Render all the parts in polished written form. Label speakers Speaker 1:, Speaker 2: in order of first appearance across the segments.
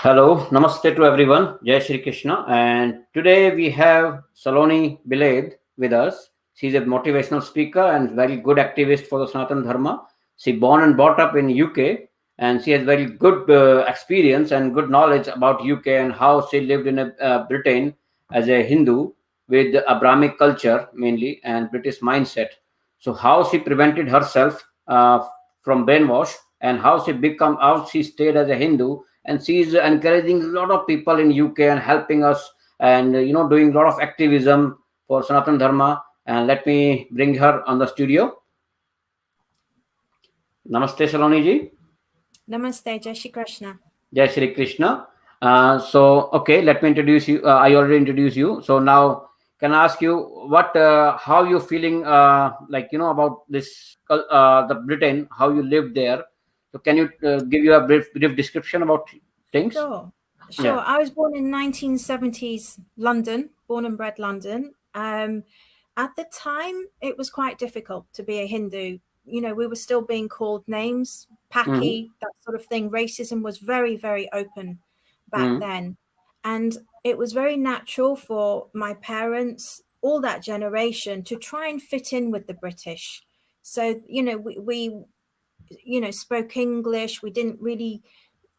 Speaker 1: Hello, namaste to everyone. Jai Shri Krishna. And today we have Saloni Belaid with us. She's a motivational speaker and very good activist for the Sanathan Dharma. She born and brought up in UK, and she has very good experience and good knowledge about UK and how she lived in Britain as a Hindu with Abrahamic culture mainly and British mindset. So how she prevented herself from brainwash and how she stayed as a Hindu, and she's encouraging a lot of people in UK and helping us and doing a lot of activism for Sanatan Dharma. And let me bring her on the studio. Namaste, Saloni ji.
Speaker 2: Namaste, Jai Shri Krishna.
Speaker 1: Jai Shri Krishna. Okay, let me introduce you. I already introduced you. So now, can I ask you how you feeling, about this, the Britain, how you lived there? So can you give you a brief description about things?
Speaker 2: Sure.
Speaker 1: Yeah.
Speaker 2: I was born in 1970s London, born and bred London. At the time, it was quite difficult to be a Hindu. We were still being called names, Paki, that sort of thing. Racism was very, very open back then. And it was very natural for my parents, all that generation, to try and fit in with the British. So, we spoke English. We didn't really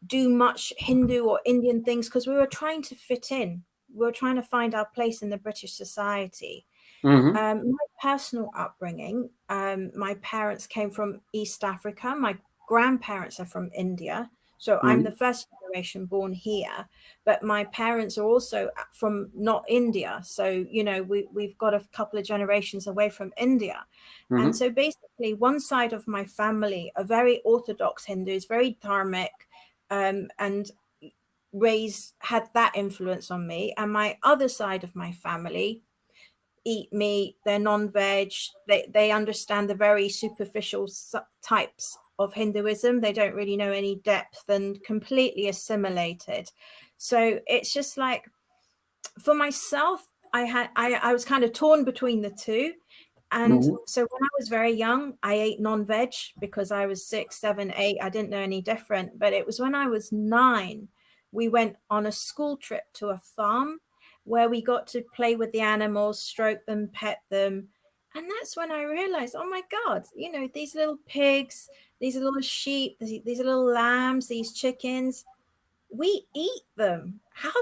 Speaker 2: do much Hindu or Indian things because we were trying to fit in. We were trying to find our place in the British society. My personal upbringing, my parents came from East Africa. My grandparents are from India. So I'm the first generation born here, but my parents are also from not India. So, we've got a couple of generations away from India. And so basically one side of my family are very Orthodox Hindus, very dharmic, and had that influence on me. And my other side of my family eat meat, they're non-veg, they understand the very superficial types of Hinduism. They don't really know any depth and completely assimilated. So it's just like, for myself, I was kind of torn between the two. And so when I was very young, I ate non-veg because I was 6, 7, 8. I didn't know any different. But it was when I was 9, we went on a school trip to a farm where we got to play with the animals, stroke them, pet them. And that's when I realized, oh my God, these little pigs, these little sheep, these little lambs, these chickens, we eat them. How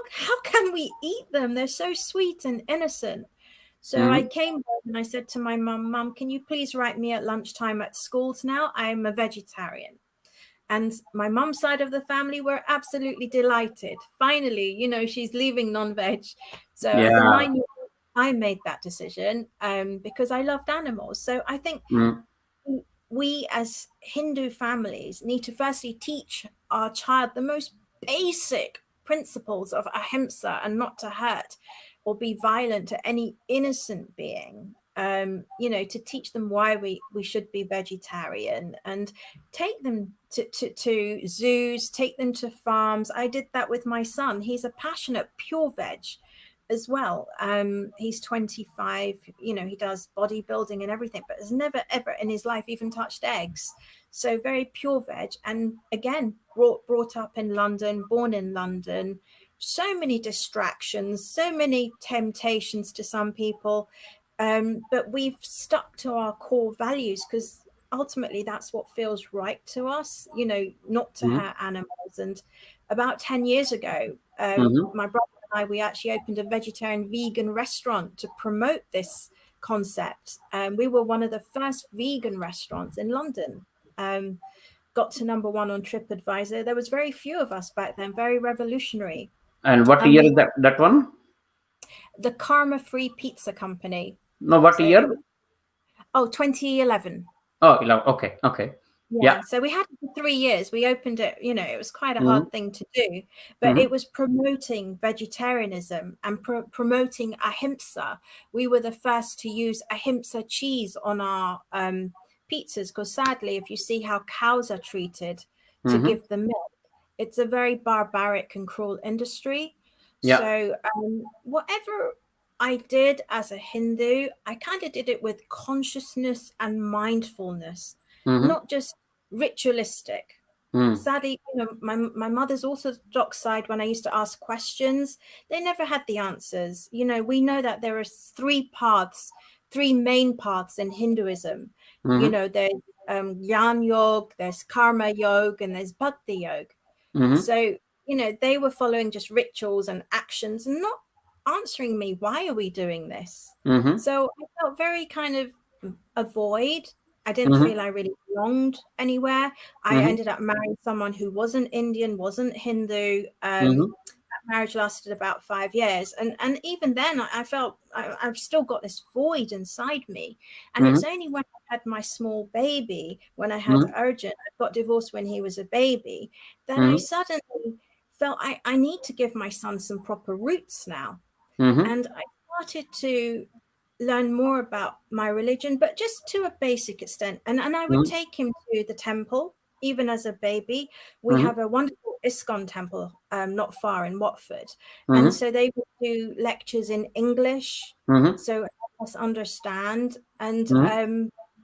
Speaker 2: can we eat them? They're so sweet and innocent. So I came home and I said to my mum, can you please write me at lunchtime at schools now? I'm a vegetarian. And my mum's side of the family were absolutely delighted. Finally, she's leaving non-veg. So as a 9-year-old, I made that decision because I loved animals. So I think we as Hindu families need to firstly teach our child the most basic principles of ahimsa and not to hurt or be violent to any innocent being. To teach them why we should be vegetarian and take them to zoos, take them to farms. I did that with my son. He's a passionate pure veg as well. He's 25, he does bodybuilding and everything, but has never ever in his life even touched eggs. So very pure veg. And again, brought up in London, born in London, so many distractions, so many temptations to some people. But we've stuck to our core values because ultimately that's what feels right to us, not to hurt animals. And about 10 years ago, my brother and I, we actually opened a vegetarian vegan restaurant to promote this concept. We were one of the first vegan restaurants in London. Got to number 1 on TripAdvisor. There was very few of us back then, very revolutionary.
Speaker 1: And what year is that one?
Speaker 2: The Karma Free Pizza Company.
Speaker 1: No, what year?
Speaker 2: 2011.
Speaker 1: Oh, 11. Okay.
Speaker 2: Yeah. So we had it for 3 years. We opened it, it was quite a hard thing to do, but it was promoting vegetarianism and promoting ahimsa. We were the first to use ahimsa cheese on our pizzas because sadly, if you see how cows are treated to give them milk, it's a very barbaric and cruel industry.
Speaker 1: Yeah.
Speaker 2: So whatever I did as a Hindu, I kind of did it with consciousness and mindfulness, not just ritualistic. Sadly, my mother's orthodox side, when I used to ask questions, they never had the answers. We know that there are three main paths in Hinduism. There's Jnana Yoga, there's Karma Yoga, and there's Bhakti Yoga. So, they were following just rituals and actions and not answering me, why are we doing this? So I felt very kind of a void. I didn't feel I really belonged anywhere. I ended up marrying someone who wasn't Indian, wasn't Hindu. That marriage lasted about 5 years. And even then I felt I've still got this void inside me. And it's only when I had my small baby, when I had Arjun, I got divorced when he was a baby, that I suddenly felt I need to give my son some proper roots now. And I started to learn more about my religion, but just to a basic extent. And I would take him to the temple, even as a baby. We have a wonderful ISKCON temple not far in Watford. And so they would do lectures in English, so help us understand. And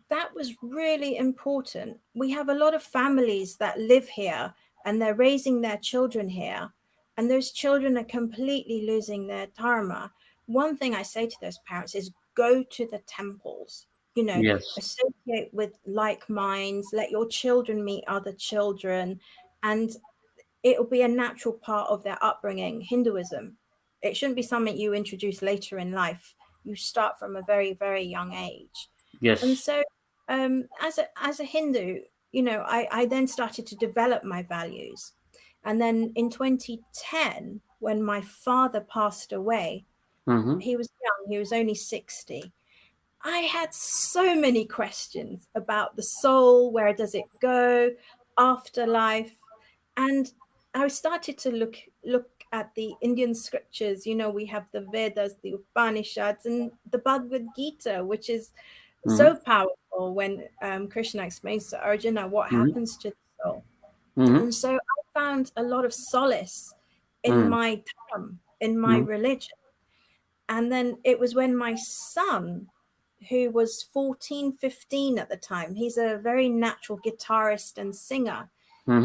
Speaker 2: that was really important. We have a lot of families that live here and they're raising their children here. And those children are completely losing their dharma. One thing I say to those parents is go to the temples,
Speaker 1: Yes.
Speaker 2: associate with like minds, let your children meet other children, and it'll be a natural part of their upbringing. Hinduism, it shouldn't be something you introduce later in life. You start from a very, very young age. And
Speaker 1: Yes.
Speaker 2: so as a Hindu, I then started to develop my values. And then in 2010, when my father passed away, he was young, he was only 60. I had so many questions about the soul, where does it go, afterlife. And I started to look at the Indian scriptures. We have the Vedas, the Upanishads, and the Bhagavad Gita, which is so powerful when Krishna explains to Arjuna what happens to the soul. And so I found a lot of solace in my Dharm, in my religion. And then it was when my son, who was 14, 15 at the time, he's a very natural guitarist and singer.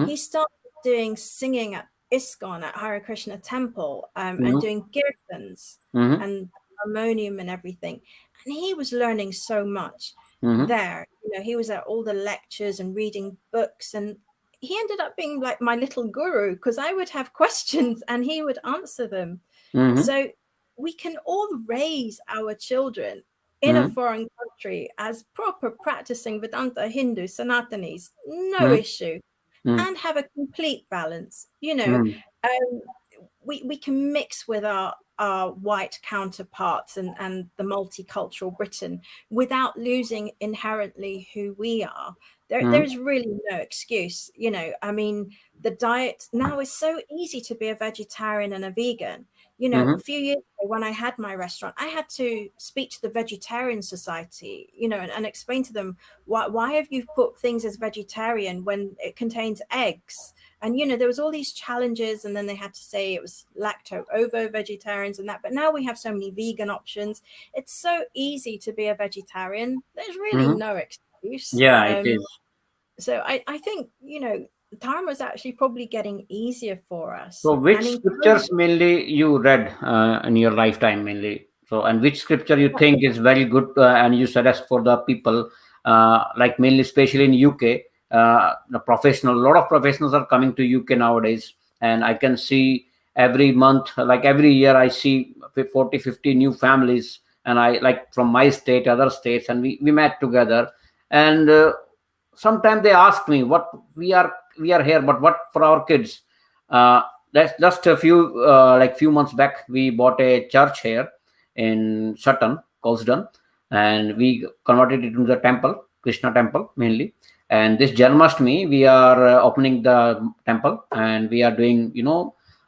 Speaker 2: He started doing singing at ISKCON, at Hare Krishna temple, and doing kirtans and harmonium and everything. And he was learning so much there. He was at all the lectures and reading books, and he ended up being like my little guru, because I would have questions and he would answer them. So we can all raise our children in a foreign country as proper practicing Vedanta Hindu Sanatanis, no issue, and have a complete balance. We can mix with our white counterparts and the multicultural Britain without losing inherently who we are. There's really no excuse. I mean, the diet now is so easy to be a vegetarian and a vegan. A few years ago when I had my restaurant, I had to speak to the Vegetarian Society, and explain to them, why have you put things as vegetarian when it contains eggs? And, there was all these challenges, and then they had to say it was lacto-ovo vegetarians and that. But now we have so many vegan options. It's so easy to be a vegetarian. There's really no excuse.
Speaker 1: Yeah, it is.
Speaker 2: So I think, Dharma is actually probably getting easier for us.
Speaker 1: So, which scriptures mainly you read in your lifetime mainly? So, and which scripture you think is very good and you suggest for the people, like mainly, especially in UK, the professional, a lot of professionals are coming to UK nowadays, and I can see every month, like every year, I see 40, 50 new families, and I like from my state, other states, and we met together, and sometimes they ask me what we are here, but what for our kids. That's just a few months back, we bought a church here in Sutton, Colston, and we converted it into the temple, Krishna temple mainly. And this Janmashtami, we are opening the temple, and we are doing,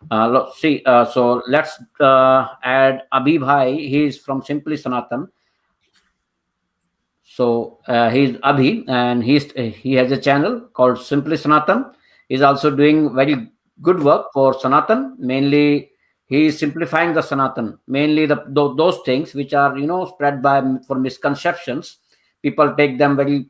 Speaker 1: so let's add Abhi Bhai. He is from Simply Sanatan. So he's Abhi, and he has a channel called Simply Sanatan. He's also doing very good work for Sanatan. Mainly, he is simplifying the Sanatan. Mainly those things which are spread for misconceptions. People take them very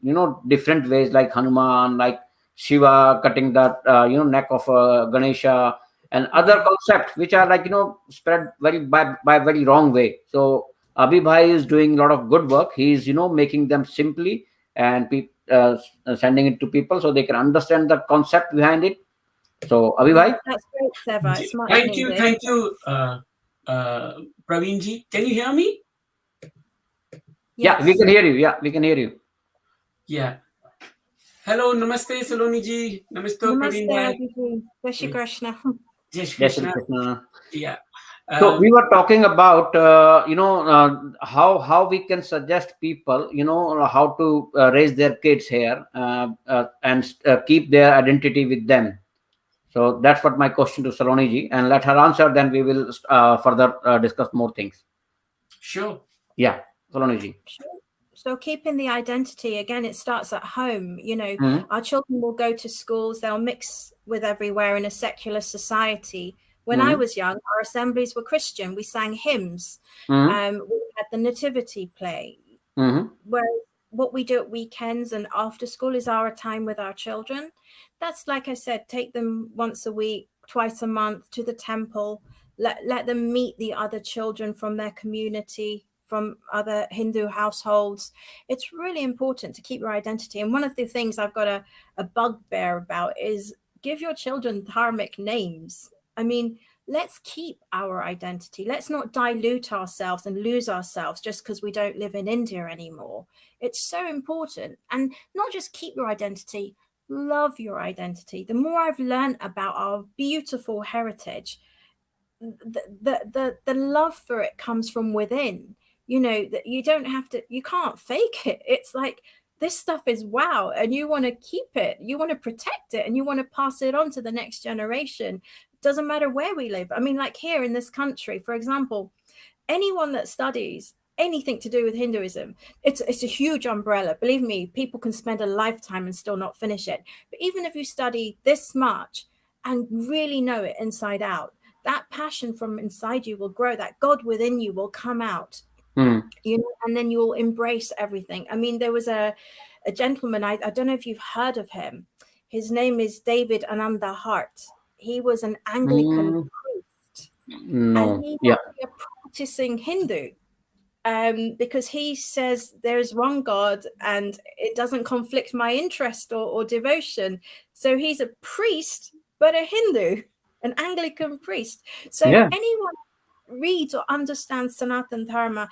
Speaker 1: different ways, like Hanuman, like Shiva cutting that neck of Ganesha, and other concepts which are like spread very by very wrong way. So Abhi Bhai is doing a lot of good work. He's making them simply and sending it to people so they can understand the concept behind it. So Abhi Bhai,
Speaker 2: That's great, Seva. It's much
Speaker 3: thank you,
Speaker 2: needed.
Speaker 3: Praveen ji. Can you hear me?
Speaker 1: Yeah, we can hear you. Yeah, we can hear you.
Speaker 3: Yeah. Hello, namaste, Saloni ji. Namaste, Praveen bhai.
Speaker 2: Jai Shri Krishna.
Speaker 3: Jai Shri Krishna. Yeah.
Speaker 1: So we were talking about how we can suggest people how to raise their kids here and keep their identity with them. So that's what my question to Saloni ji, and let her answer. Then we will further discuss more things.
Speaker 3: Sure.
Speaker 1: Yeah, Saloni ji.
Speaker 2: Sure. So keeping the identity, again, it starts at home. Our children will go to schools, they'll mix with everywhere in a secular society. When I was young, our assemblies were Christian. We sang hymns. We had the nativity play. Whereas what we do at weekends and after school is our time with our children. That's, like I said, take them once a week, twice a month to the temple. Let them meet the other children from their community, from other Hindu households. It's really important to keep your identity. And one of the things I've got a bugbear about is give your children dharmic names. I mean, let's keep our identity. Let's not dilute ourselves and lose ourselves just because we don't live in India anymore. It's so important. And not just keep your identity, love your identity. The more I've learned about our beautiful heritage, the love for it comes from within. That you don't have to, you can't fake it. It's like, this stuff is wow, and you want to keep it, you want to protect it, and you want to pass it on to the next generation. Doesn't matter where we live. I mean, like here in this country, for example, anyone that studies anything to do with Hinduism, it's a huge umbrella. Believe me, people can spend a lifetime and still not finish it. But even if you study this much and really know it inside out, that passion from inside you will grow, that God within you will come out. And then you'll embrace everything. I mean, there was a gentleman, I don't know if you've heard of him. His name is David Ananda Hart. He was an Anglican priest.
Speaker 1: No.
Speaker 2: And he was a practicing Hindu because he says there's one God and it doesn't conflict my interest or devotion. So he's a priest, but a Hindu, an Anglican priest. So anyone reads or understands Sanathan Dharma,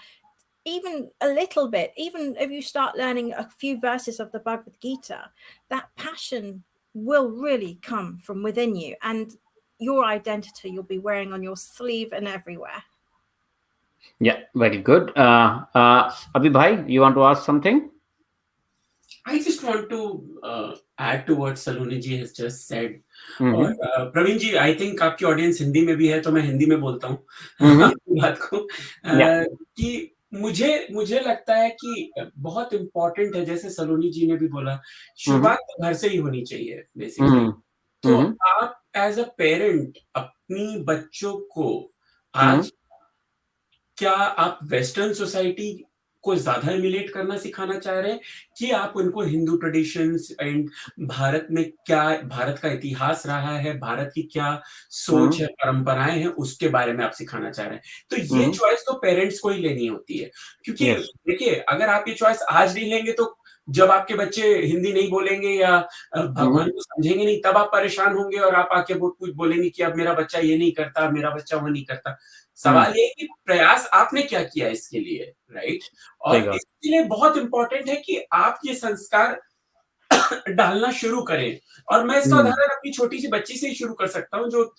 Speaker 2: even a little bit, even if you start learning a few verses of the Bhagavad Gita, that passion will really come from within you, and your identity you'll be wearing on your sleeve and everywhere.
Speaker 1: Yeah, very good. Abhi Bhai, you want to ask something?
Speaker 3: I just want to add to what Saloni ji has just said. और प्रवीण जी, I think आपकी audience Hindi में भी है, तो मैं हिंदी में बोलता हूँ आपकी बात को कि मुझे लगता है कि बहुत इम्पोर्टेंट है, जैसे सलोनी जी ने भी बोला, शुरुआत तो घर से ही होनी चाहिए बेसिकली. तो आप एज अ पेरेंट अपनी बच्चों को आज क्या आप वेस्टर्न सोसाइटी को ज्यादा इमिलेट करना सिखाना चाह रहे हैं कि आप उनको हिंदू ट्रेडिशंस एंड भारत में क्या भारत का इतिहास रहा है, भारत की क्या सोच है, परंपराएं हैं, उसके बारे में आप सिखाना चाह रहे हैं? तो ये चॉइस तो पेरेंट्स को ही लेनी होती है, क्योंकि देखिए अगर आप ये चॉइस आज नहीं लेंगे तो जब आपके बच्चे हिंदी नहीं बोलेंगे या भगवान को समझेंगे नहीं, तब आप परेशान होंगे और आप आके कुछ बोलेंगे कि अब मेरा बच्चा ये नहीं करता, मेरा बच्चा वो नहीं करता. सवाल ये है कि प्रयास आपने क्या किया इसके लिए, राइट? और इसके लिए बहुत इंपॉर्टेंट है कि आप ये संस्कार डालना शुरू करें. और मैं इसका उदाहरण अपनी छोटी सी बच्ची से ही शुरू कर सकता हूँ, जो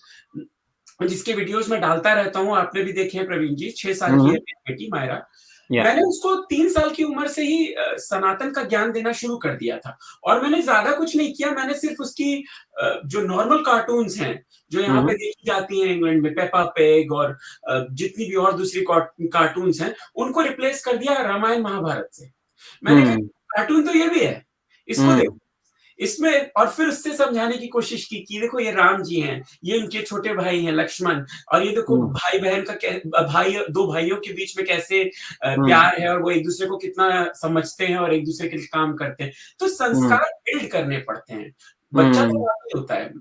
Speaker 3: जिसके वीडियोस में डालता रहता हूँ. आपने भी देखे हैं प्रवीण जी, 6 साल की है बेटी मायरा. मैंने उसको 3 साल की उम्र से ही सनातन का ज्ञान देना शुरू कर दिया था, और मैंने ज्यादा कुछ नहीं किया. मैंने सिर्फ उसकी जो नॉर्मल कार्टून्स हैं जो यहाँ पे देखी जाती हैं इंग्लैंड में, पेपा पिग और जितनी भी और दूसरी कार्टून्स हैं, उनको रिप्लेस कर दिया रामायण महाभारत से. मैंने कहा कार्टून तो ये भी है, इसको देखो इसमें. और फिर उससे समझाने की कोशिश की कि देखो ये राम जी हैं, ये उनके छोटे भाई हैं लक्ष्मण, और ये देखो भाई बहन का दो भाइयों के बीच में कैसे प्यार है, और वो एक दूसरे को कितना समझते हैं और एक दूसरे के लिए काम करते हैं. तो संस्कार बिल्ड करने पड़ते हैं. बच्चा तो वाक़ई होता है।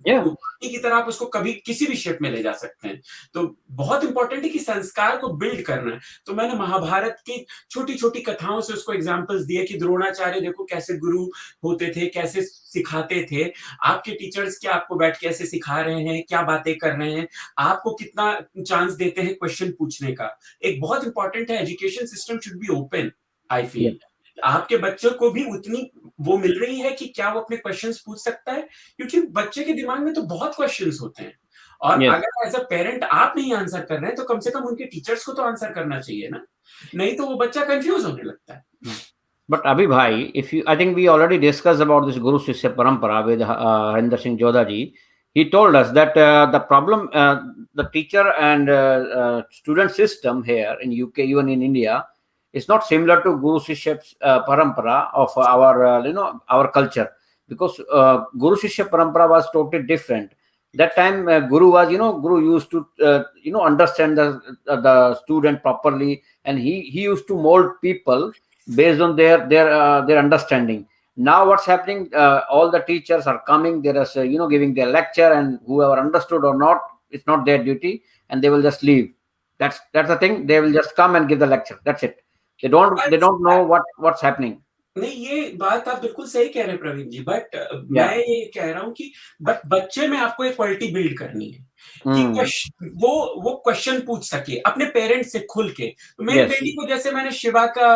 Speaker 1: Yeah.
Speaker 3: बाकी की तरह आप उसको कभी किसी भी शेप में ले जा सकते हैं। तो बहुत इम्पोर्टेंट है कि संस्कार को बिल्ड करना है। तो मैंने महाभारत की छोटी-छोटी कथाओं से उसको एग्ज़ाम्पल्स दिए कि द्रोणाचार्य देखो कैसे गुरु होते थे, कैसे सिखाते थे। आपके टीचर्स क्या आपको बैठ के ऐसे सिखा रहे हैं, क्या बातें कर रहे हैं, आपको कितना चांस देते हैं क्वेश्चन पूछने का। एक बहुत इम्पोर्टेंट है, education system should be open, I feel. आपके बच्चों को भी उतनी वो मिल रही है कि क्या वो अपने क्वेश्चंस पूछ सकता है, क्योंकि बच्चे के दिमाग में तो बहुत क्वेश्चंस होते हैं और
Speaker 1: Yes.
Speaker 3: अगर एज अ पेरेंट आप नहीं आंसर कर रहे हैं तो कम से कम उनके टीचर्स को तो आंसर करना चाहिए ना, नहीं तो वो बच्चा कंफ्यूज होने लगता है।
Speaker 1: But Abhi Bhai, I think we already discussed about this Guru Shishya Parampara with Harinder Singh Jodha ji. He told us that the problem, the teacher and student system here in UK, even in India, is not similar to Guru Shishya Parampara of our culture, because Guru Shishya Parampara was totally different. That time Guru was, Guru used to understand the student properly, and he used to mold people based on their understanding. Now what's happening, all the teachers are coming, there is giving their lecture, and whoever understood or not, it's not their duty, and they will just leave. That's the thing. They will just come and give the lecture, that's it. They don't know what's happening.
Speaker 3: नहीं, ये बात आप बिल्कुल सही कह रहे हैं प्रवीण जी, but
Speaker 1: Yeah.
Speaker 3: मैं ये कह रहा हूँ कि बच्चे में आपको एक क्वालिटी बिल्ड करनी है
Speaker 1: Hmm.
Speaker 3: कि वो क्वेश्चन पूछ सके अपने पेरेंट्स से खुल के। तो मेरी
Speaker 1: Yes.
Speaker 3: बेटी को जैसे मैंने शिवा का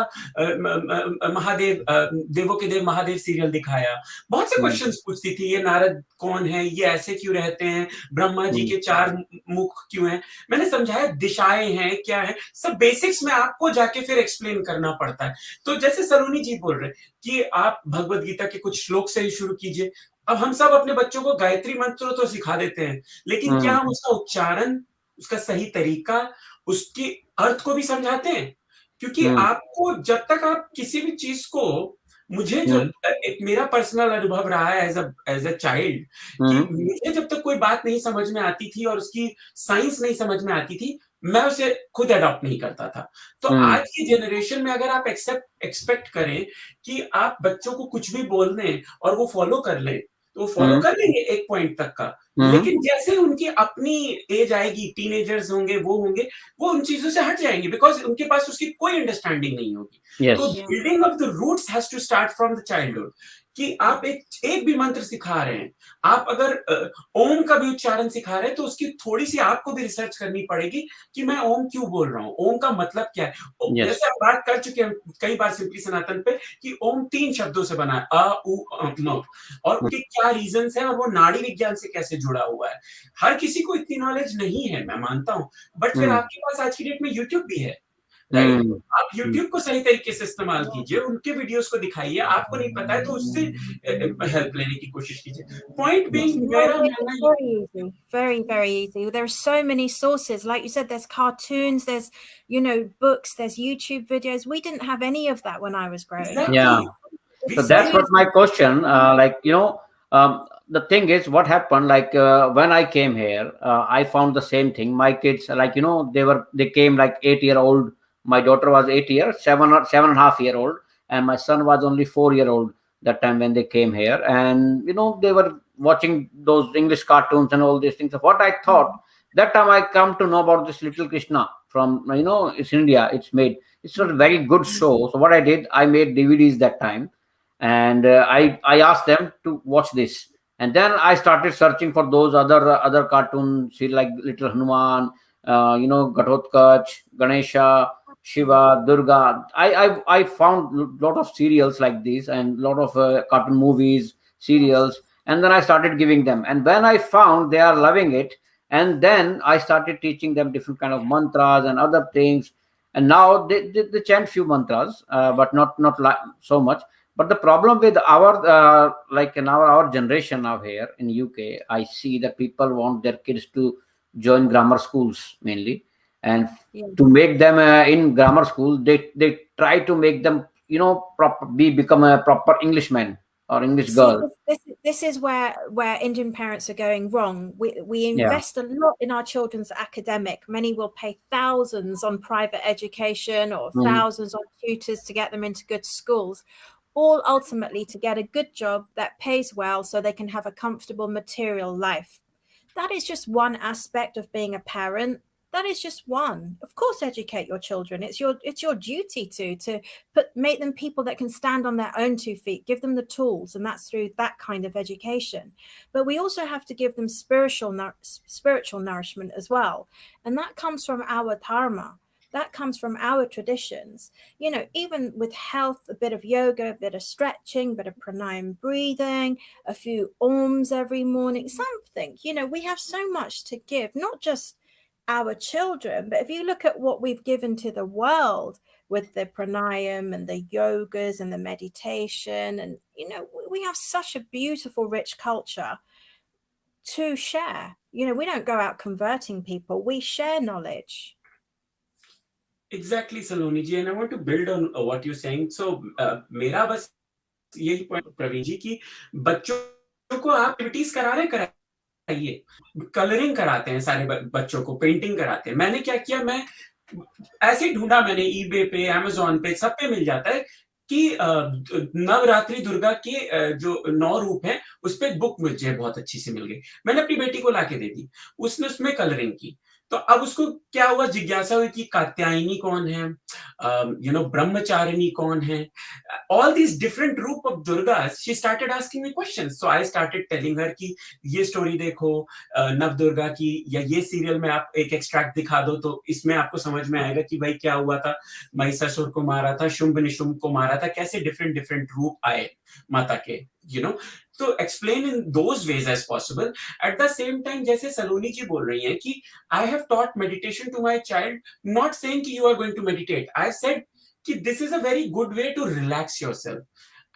Speaker 3: महादेव देवों के देव महादेव सीरियल दिखाया, बहुत से क्वेश्चंस पूछती थी, ये नारद कौन है, ये ऐसे क्यों रहते हैं, ब्रह्मा जी के 4 मुख क्यों हैं। मैंने समझाया दिशाएं हैं क्या है, सब बेसिक्स में आपको जाके फिर एक्सप्लेन करना पड़ता है। तो जैसे सलोनी जी बोल रहे कि आप भगवत गीता के कुछ श्लोक से ही शुरू कीजिए। अब हम सब अपने बच्चों को गायत्री मंत्र तो सिखा देते हैं, लेकिन क्या हम उसका उच्चारण, उसका सही तरीका, उसके अर्थ को भी समझाते हैं? क्योंकि आपको जब तक आप किसी भी चीज को, मुझे जो एक मेरा पर्सनल अनुभव रहा है एज अ चाइल्ड, कि मुझे जब तक कोई बात नहीं समझ में आती थी और उसकी साइंस नहीं समझ में आती थी, मैं उसे खुद अडॉप्ट नहीं करता था। तो आज की जनरेशन में अगर आप एक्सपेक्ट करें कि आप बच्चों को कुछ भी बोल दें और वो फॉलो कर लें, तो वो फॉलो कर लेंगे एक पॉइंट तक का, लेकिन जैसे उनकी अपनी एज आएगी, टीनेजर्स होंगे, वो उन चीजों से हट जाएंगे, बिकॉज उनके पास उसकी कोई अंडरस्टैंडिंग नहीं होगी।
Speaker 1: Yes.
Speaker 3: तो building of the roots has to start from the childhood, कि आप एक भी मंत्र सिखा रहे हैं, आप अगर ओम का भी उच्चारण सिखा रहे हैं, तो उसकी थोड़ी सी आपको भी रिसर्च करनी पड़ेगी कि मैं ओम क्यों बोल रहा हूँ, ओम का मतलब क्या है।
Speaker 1: Yes.
Speaker 3: जैसे हम बात कर चुके हैं कई बार सिंपली सनातन पे कि ओम 3 शब्दों से बना है, अ उ म, और उनके क्या रीजंस हैं और वो नाड़ी विज्ञान से कैसे जुड़ा हुआ है। हर किसी को इतनी नॉलेज नहीं है, मैं मानता हूँ, बट फिर आपके पास आज की डेट में यूट्यूब भी है, राइट? आप यूट्यूब को सही तरीके से इस्तेमाल कीजिए, उनके वीडियोस को दिखाइए, आपको नहीं पता है तो उससे हेल्प लेने की कोशिश कीजिए। पॉइंट बीइंग, मेरा मानना है
Speaker 2: very easy, very, very easy. There are so many sources. Like you said, there's cartoons, there's, books, there's YouTube videos. We didn't have any of that when I was growing up.
Speaker 1: Yeah. So that's what my question. The thing is, what happened? Like when I came here, I found the same thing. My kids, they came like 8-year-old. My daughter was 8 years, 7.5-year-old, and my son was only 4-year-old that time when they came here. And they were watching those English cartoons and all these things. So what I thought that time, I come to know about this Little Krishna from it's India. It's made. It's a very good show. So what I did, I made DVDs that time, and I asked them to watch this, and then I started searching for those other cartoons, see, like Little Hanuman, Ghatotkach, Ganesha, Shiva, Durga. I found a lot of serials like this and a lot of cartoon movies, serials, and then I started giving them. And when I found they are loving it, and then I started teaching them different kind of mantras and other things. And now they chant few mantras, but not so much. But the problem with our like in our generation now here in UK, I see that people want their kids to join grammar schools mainly, and to make them in grammar school, they try to make them become a proper Englishman or English girl.
Speaker 2: This is where Indian parents are going wrong. We invest a lot in our children's academic. Many will pay thousands on private education or thousands on tutors to get them into good schools. all ultimately to get a good job that pays well so they can have a comfortable material life. That is just one aspect of being a parent. That is just one. Of course, educate your children. It's your duty to make them people that can stand on their own 2 feet, give them the tools, and that's through that kind of education. But we also have to give them spiritual nourishment as well. And that comes from our dharma. That comes from our traditions. You know, even with health, a bit of yoga, a bit of stretching, a bit of pranayama breathing, a few ohms every morning, something. You know, we have so much to give, not just our children, but if you look at what we've given to the world with the pranayam and the yogas and the meditation, and, you know, we have such a beautiful, rich culture to share. You know, we don't go out converting people, we share knowledge.
Speaker 3: Exactly, Saloni ji, and I want to build on what you're saying. So, मेरा बस यही point Praveen जी की बच्चों को आप activities कराइए, colouring कराते हैं सारे बच्चों को, पेंटिंग कराते हैं. मैंने क्या किया, मैं ऐसे ढूंढा, मैंने ईबे पे, अमेज़न पे, सब पे मिल जाता है कि नवरात्रि दुर्गा के जो 9 रूप हैं उस पे बुक मुझे बहुत अच्छी सी मिल गई. मैंने अपनी बेटी को लाके दे दी, उसने उसमें कलरिंग की. तो अब उसको क्या हुआ, जिज्ञासा हुई कि कात्यायनी कौन है, ब्रह्मचारिणी कौन है, all these different रूप of Durgas. She started asking me questions, so I started telling her कि ये स्टोरी देखो नव दुर्गा की, या ये सीरियल में आप एक एक्सट्रैक्ट दिखा दो तो इसमें आपको समझ में आएगा कि भाई क्या हुआ था, महिषासुर को मारा था, शुंभ निशुंभ को मारा था, कैसे डिफरेंट डिफरेंट रूप आए माता के, तो explain in those ways as possible. At the same time, जैसे सलोनी जी बोल रही हैं कि I have taught meditation to my child, not saying कि you are going to meditate. I said कि this is a very good way to relax yourself.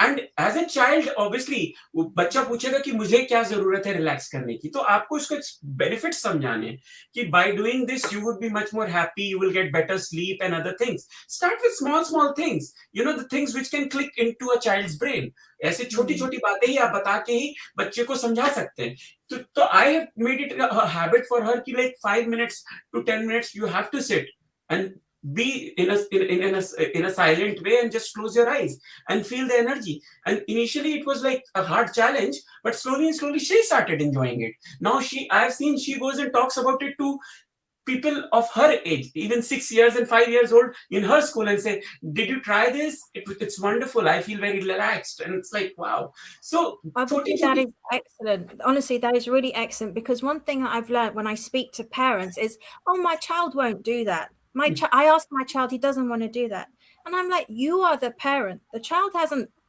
Speaker 3: And as a child, obviously बच्चा पूछेगा कि मुझे क्या जरूरत है रिलैक्स करने की, तो आपको उसको बेनिफिट समझाने कि by doing this you would be much more happy, you will get better sleep and other things. Start with small small things, the things which can click into a child's brain. ऐसे छोटी छोटी बातें ही आप बता के ही बच्चे को समझा सकते हैं. तो I have made it a habit for her कि like 5 minutes to 10 minutes you have to sit and be in a silent way and just close your eyes and feel the energy. And initially it was like a hard challenge, but slowly and slowly she started enjoying it. Now I've seen she goes and talks about it to people of her age, even 6 years and 5 years old, in her school, and say, did you try this? It's wonderful, I feel very relaxed. And it's like, wow. So
Speaker 2: that is excellent. Honestly, that is really excellent, because one thing that I've learned when I speak to parents is, oh, my child won't do that. I asked my child, he doesn't want to do that. And I'm like, you are the parent. The child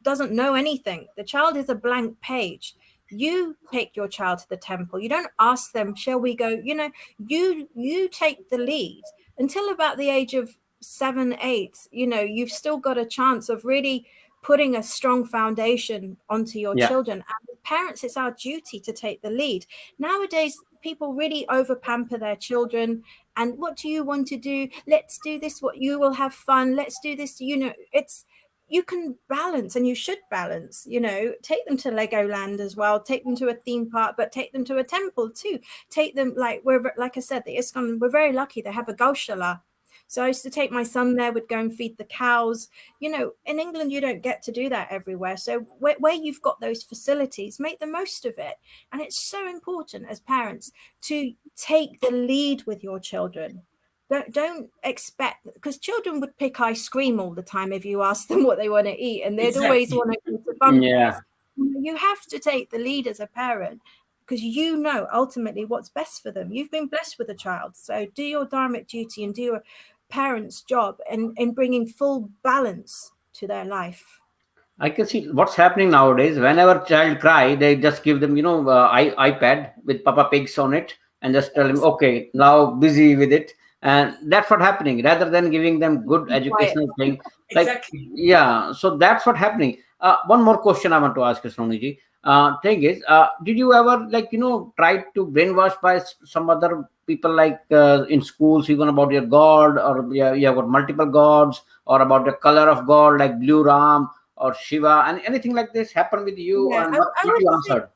Speaker 2: doesn't know anything. The child is a blank page. You take your child to the temple. You don't ask them, shall we go? You take the lead until about the age of 7, 8. You've still got a chance of really putting a strong foundation onto your children. And with parents, it's our duty to take the lead. Nowadays, people really over pamper their children. And what do you want to do? Let's do this. What you will have fun. Let's do this. You can balance, and you should balance. Take them to Legoland as well. Take them to a theme park, but take them to a temple too. Take them, like I said, the ISKCON. We're very lucky they have a Gaushala. So I used to take my son there, would go and feed the cows. In England, you don't get to do that everywhere. So where you've got those facilities, make the most of it. And it's so important as parents to take the lead with your children. Don't expect, because children would pick ice cream all the time if you ask them what they want to eat, and they'd always want to go to fun place. You have to take the lead as a parent, because ultimately what's best for them. You've been blessed with a child, so do your dharmic duty and do your parents' job in bringing full balance to their life.
Speaker 1: I can see what's happening nowadays. Whenever child cry, they just give them, iPad with Papa Pigs on it, and just tell them, okay, now busy with it. And that's what happening, rather than giving them good educational thing.
Speaker 3: Exactly.
Speaker 1: So that's what happening. One more question I want to ask you, Soniji. Thing is, did you ever try to brainwash by some other people, like in schools, even about your god, or you have got multiple gods, or about the color of god, like blue Ram or Shiva, and anything like this happen with you?
Speaker 2: Yeah,
Speaker 1: and what you answered?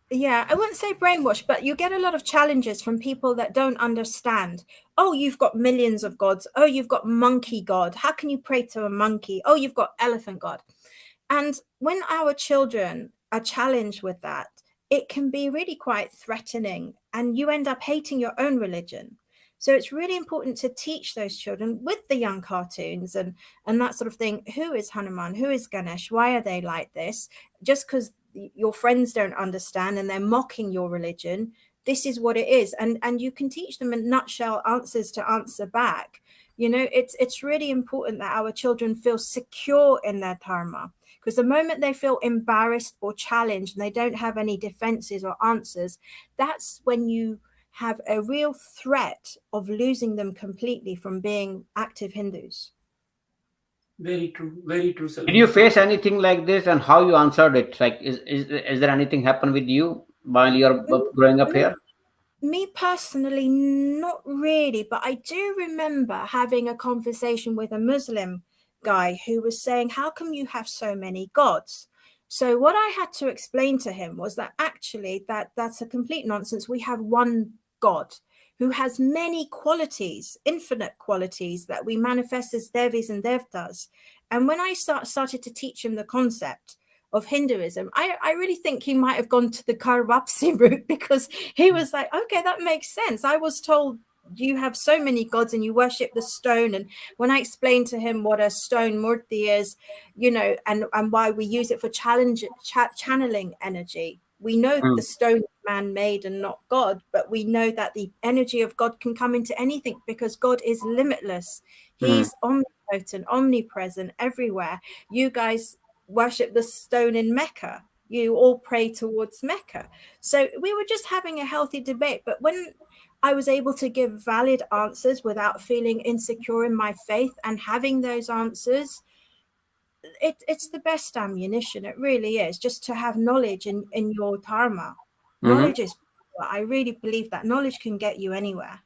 Speaker 2: I wouldn't say brainwash, but you get a lot of challenges from people that don't understand. Oh, you've got millions of gods. Oh, you've got monkey god. How can you pray to a monkey? Oh, you've got elephant god. And when our children are challenged with that, it can be really quite threatening, and you end up hating your own religion. So it's really important to teach those children with the young cartoons and that sort of thing. Who is Hanuman? Who is Ganesh? Why are they like this? Just because your friends don't understand and they're mocking your religion, this is what it is. And you can teach them in nutshell answers to answer back. You know, it's really important that our children feel secure in their dharma, because the moment they feel embarrassed or challenged and they don't have any defenses or answers, that's when you have a real threat of losing them completely from being active Hindus.
Speaker 3: Very true,
Speaker 1: Did
Speaker 3: Saloni.
Speaker 1: you face anything like this, and how you answered it? Like, is there anything happen with you while you're growing up here?
Speaker 2: Me personally, not really, but I do remember having a conversation with a Muslim guy who was saying, how come you have so many gods? So what I had to explain to him was that actually that's a complete nonsense. We have one God who has many qualities, infinite qualities that we manifest as Devis and Devtas. And when I started to teach him the concept of Hinduism, I really think he might have gone to the Karvapsi route, because he was like, okay, that makes sense. I was told you have so many gods and you worship the stone. And when I explained to him what a stone murti is, you know, and why we use it for channeling energy, we know the stone is man-made and not God, but we know that the energy of God can come into anything because God is limitless. He's omnipotent, omnipresent, everywhere. You guys worship the stone in Mecca. You all pray towards Mecca. So we were just having a healthy debate. But when I was able to give valid answers without feeling insecure in my faith and having those answers, it's the best ammunition. It really is, just to have knowledge in your dharma. Knowledge is power. I really believe that knowledge can get you anywhere.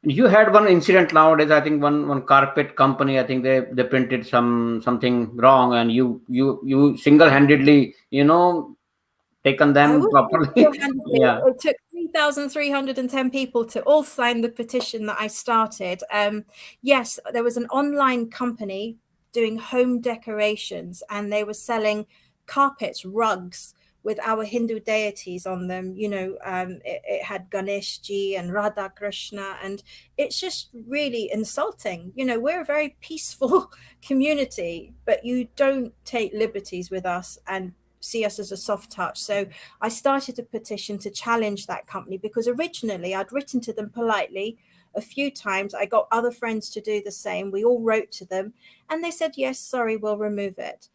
Speaker 1: You had one incident nowadays. I think one carpet company. I think they printed something wrong, and you single handedly, taken
Speaker 2: I
Speaker 1: them
Speaker 2: was
Speaker 1: properly. Yeah.
Speaker 2: It took 3,310 people to all sign the petition that I started. Yes, there was an online company doing home decorations, and they were selling carpets, rugs with our Hindu deities on them. You know, it had Ganeshji and Radha Krishna, and it's just really insulting. You know, we're a very peaceful community, but you don't take liberties with us and see us as a soft touch. So I started a petition to challenge that company, because originally I'd written to them politely a few times. I got other friends to do the same. We all wrote to them and they said, yes, sorry, we'll remove it.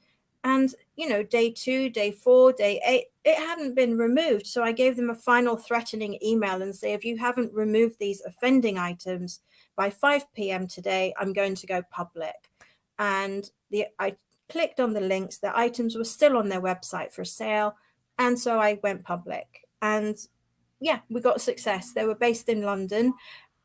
Speaker 2: And, you know, day 2, day 4, day 8, it hadn't been removed. So I gave them a final threatening email and say, if you haven't removed these offending items by 5 p.m. today, I'm going to go public. And I clicked on the links, the items were still on their website for sale. And so I went public. And yeah, we got success. They were based in London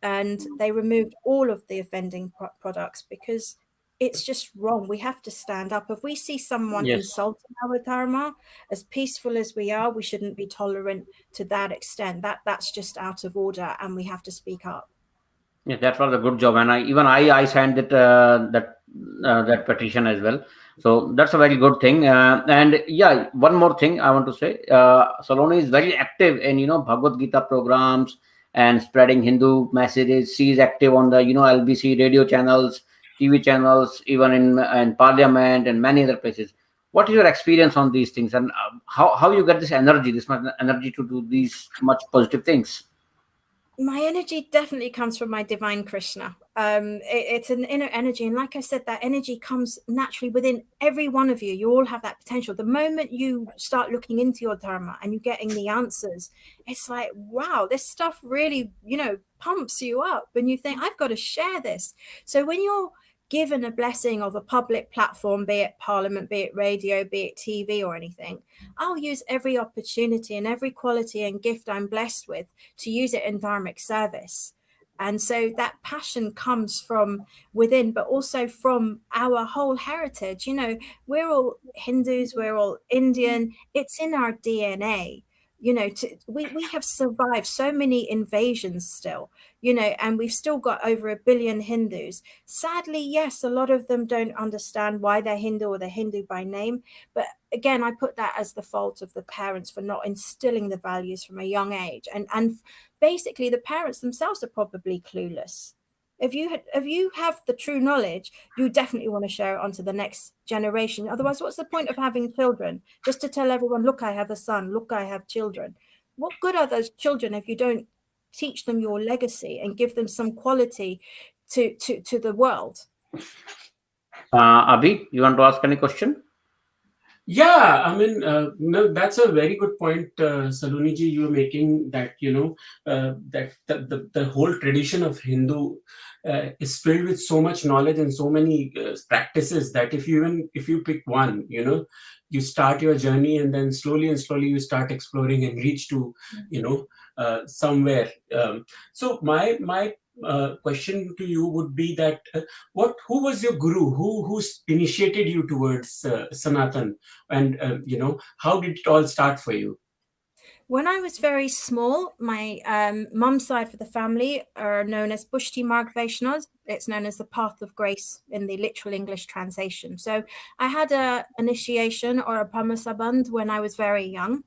Speaker 2: and they removed all of the offending products, because it's just wrong. We have to stand up. If we see someone
Speaker 1: Yes.
Speaker 2: insulting our dharma, as peaceful as we are, we shouldn't be tolerant to that extent. That's just out of order, and we have to speak up.
Speaker 1: Yes, that was a good job, and I signed that petition as well. So that's a very good thing. And yeah, one more thing I want to say: Saloni is very active in Bhagavad Gita programs and spreading Hindu messages. She is active on the LBC radio channels, TV channels, even in Parliament and many other places. What is your experience on these things, and how you get this much energy to do these much positive things?
Speaker 2: My energy definitely comes from my divine Krishna. It's an inner energy, and like I said, that energy comes naturally within every one of you. You all have that potential. The moment you start looking into your dharma and you're getting the answers, it's like, wow, this stuff really, pumps you up, and you think, I've got to share this. So when you're given a blessing of a public platform, be it Parliament, be it radio, be it TV or anything, I'll use every opportunity and every quality and gift I'm blessed with to use it in dharmic service. And so that passion comes from within, but also from our whole heritage. We're all Hindus, we're all Indian. It's in our DNA. You know, we have survived so many invasions still, you know, and we've still got over 1 billion Hindus. Sadly, yes, a lot of them don't understand why they're Hindu or they're Hindu by name. But again, I put that as the fault of the parents for not instilling the values from a young age. And basically, the parents themselves are probably clueless. If you have the true knowledge, you definitely want to share it on to the next generation. Otherwise, what's the point of having children? Just to tell everyone, look, I have a son, look, I have children. What good are those children if you don't teach them your legacy and give them some quality to the world?
Speaker 1: Abhi, you want to ask any question?
Speaker 3: Yeah, I mean, no, that's a very good point, Saloni ji, you were making, that, you know, that the whole tradition of Hindu is filled with so much knowledge and so many practices that if you pick one, you know, you start your journey, and then slowly you start exploring and reach to, you know, somewhere. So my question to you would be that who was your guru? Who initiated you towards Sanatan? And you know, how did it all start for you?
Speaker 2: When I was very small, my mum's side for the family are known as Pushti Marg Vaishnavas. It's known as the Path of Grace in the literal English translation. So I had a initiation or a Brahmasabandh when I was very young.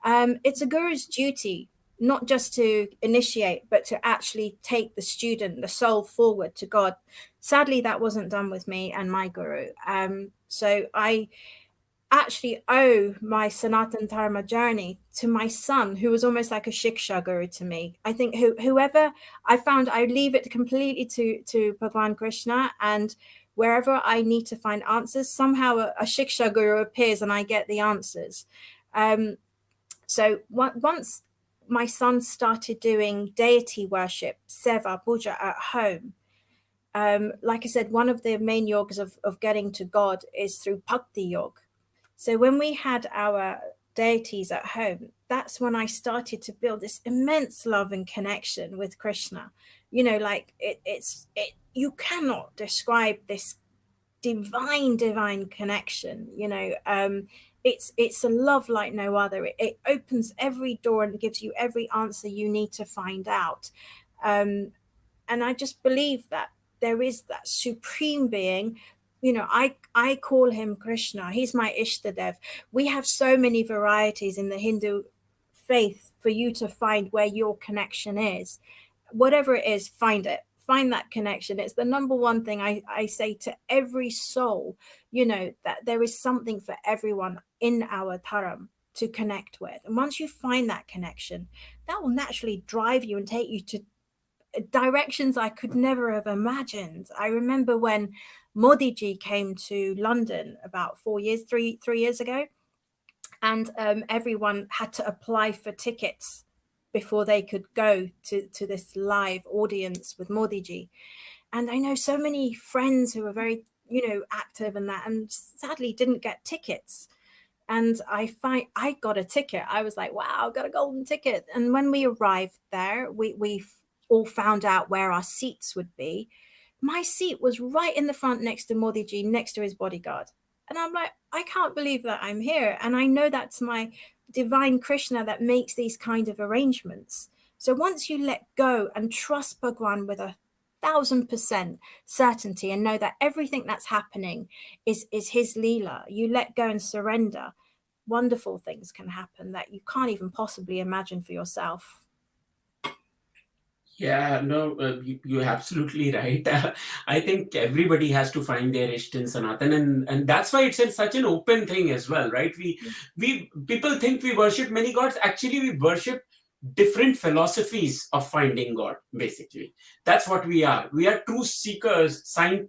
Speaker 2: It's a guru's duty not just to initiate, but to actually take the student, the soul forward to God. Sadly, that wasn't done with me and my guru. So I actually owe my Sanathan Dharma journey to my son, who was almost like a shiksha guru to me. I think whoever I found, I leave it completely to Bhagwan Krishna, and wherever I need to find answers, somehow a shiksha guru appears and I get the answers. So once my son started doing deity worship, seva, puja at home, like I said, one of the main yogas of getting to God is through bhakti yoga. So when we had our deities at home, that's when I started to build this immense love and connection with Krishna. You know, like you cannot describe this divine connection. You know, it's a love like no other. It opens every door and gives you every answer you need to find out. And I just believe that there is that supreme being. You know, I call him Krishna. He's my Ishtadev. We have so many varieties in the Hindu faith for you to find where your connection is. Whatever it is, find it. Find that connection. It's the number one thing I say to every soul, you know, that there is something for everyone in our Dharm to connect with. And once you find that connection, that will naturally drive you and take you to directions I could never have imagined. I remember when Modi ji came to London about 3 years ago, and everyone had to apply for tickets before they could go to this live audience with Modi ji. And I know so many friends who were very, you know, active in that, and sadly didn't get tickets. And I got a ticket. I was like, wow, got a golden ticket. And when we arrived there, we all found out where our seats would be. My seat was right in the front next to Modi ji, next to his bodyguard. And I'm like, I can't believe that I'm here. And I know that's my divine Krishna that makes these kind of arrangements. So once you let go and trust Bhagwan with 1,000% certainty and know that everything that's happening is his leela, you let go and surrender, wonderful things can happen that you can't even possibly imagine for yourself.
Speaker 3: Yeah, no, you're absolutely right. I think everybody has to find their Ishta in Sanatan, and that's why it's such an open thing as well, right? We people think we worship many gods. Actually, we worship different philosophies of finding God. Basically, that's what we are. We are true seekers, and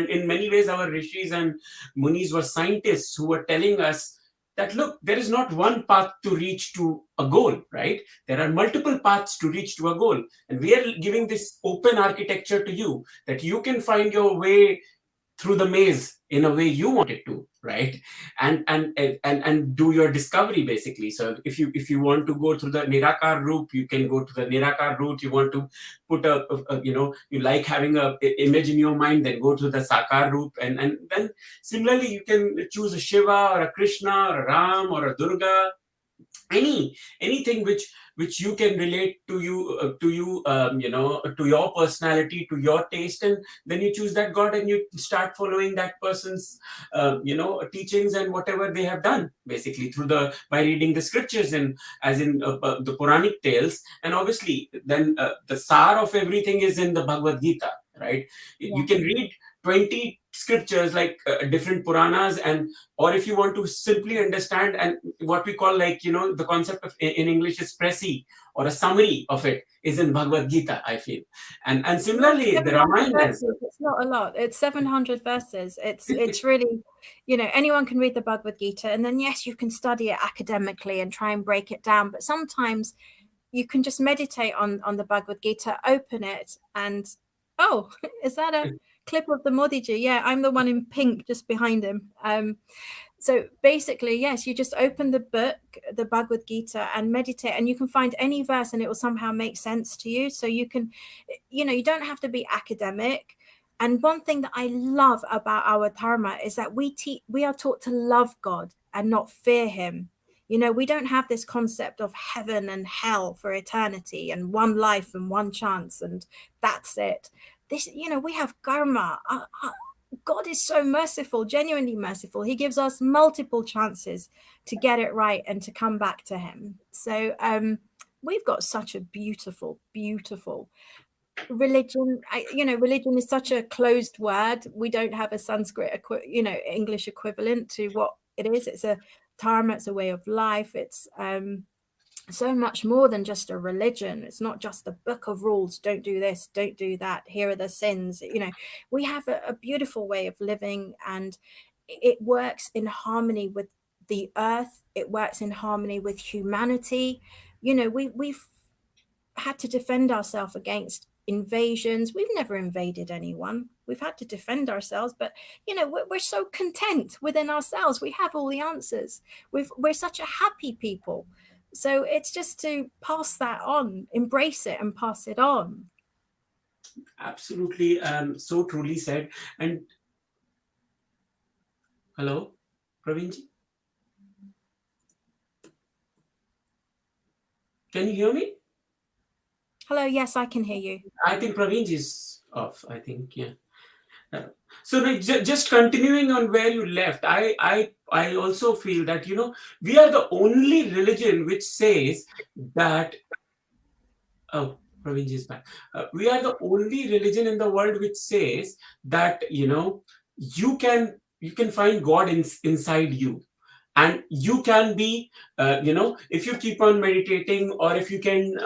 Speaker 3: in many ways, our rishis and munis were scientists who were telling us that, look, there is not one path to reach to a goal, right? There are multiple paths to reach to a goal. And we are giving this open architecture to you, that you can find your way through the maze in a way you want it to, right? And do your discovery, basically. So if you want to go through the Nirakar route, you can go to the Nirakar route. You want to put you like having a image in your mind, then go to the Sakar route. And then similarly, you can choose a Shiva or a Krishna or a Ram or a Durga. anything which you can relate to you to your personality, to your taste, and then you choose that god and you start following that person's teachings and whatever they have done, basically by reading the scriptures, and as in the Puranic tales. And obviously then the sar of everything is in the Bhagavad Gita, right? You can read 20 scriptures, like different Puranas, and or if you want to simply understand, and what we call, like, the concept of in English is presi, or a summary of it is in Bhagavad Gita, I feel. And similarly the Ramayana as well.
Speaker 2: It's not a lot. It's 700 verses. It's really, anyone can read the Bhagavad Gita, and then yes, you can study it academically and try and break it down, but sometimes you can just meditate on the Bhagavad Gita, open it, and oh, is that a clip of the Modiji? Yeah, I'm the one in pink just behind him. So basically, yes, you just open the book, the Bhagavad Gita, and meditate, and you can find any verse and it will somehow make sense to you. So you can, you don't have to be academic. And one thing that I love about our Dharma is that we are taught to love God and not fear him. We don't have this concept of heaven and hell for eternity and one life and one chance and that's it. We have karma. God is so merciful, genuinely merciful. He gives us multiple chances to get it right and to come back to him. So we've got such a beautiful, beautiful religion. Religion is such a closed word. We don't have a Sanskrit, English equivalent to what it is. It's a dharma, it's a way of life. It's so much more than just a religion. It's not just a book of rules. Don't do this, don't do that. Here are the sins. We have a beautiful way of living, and it works in harmony with the earth. It works in harmony with humanity. We've had to defend ourselves against invasions. We've never invaded anyone. We've had to defend ourselves, but we're so content within ourselves. We have all the answers. We're such a happy people. So it's just to pass that on, embrace it and pass it on.
Speaker 3: Absolutely. So truly said. And hello, Pravinji? Can you hear me?
Speaker 2: Hello, yes, I can hear you.
Speaker 3: I think Pravinji is off, I think, yeah. So just continuing on where you left, I also feel that, we are the only religion which says that, oh, Pravinji is back. We are the only religion in the world which says that, you can find God inside you. And you can be, if you keep on meditating, or if you can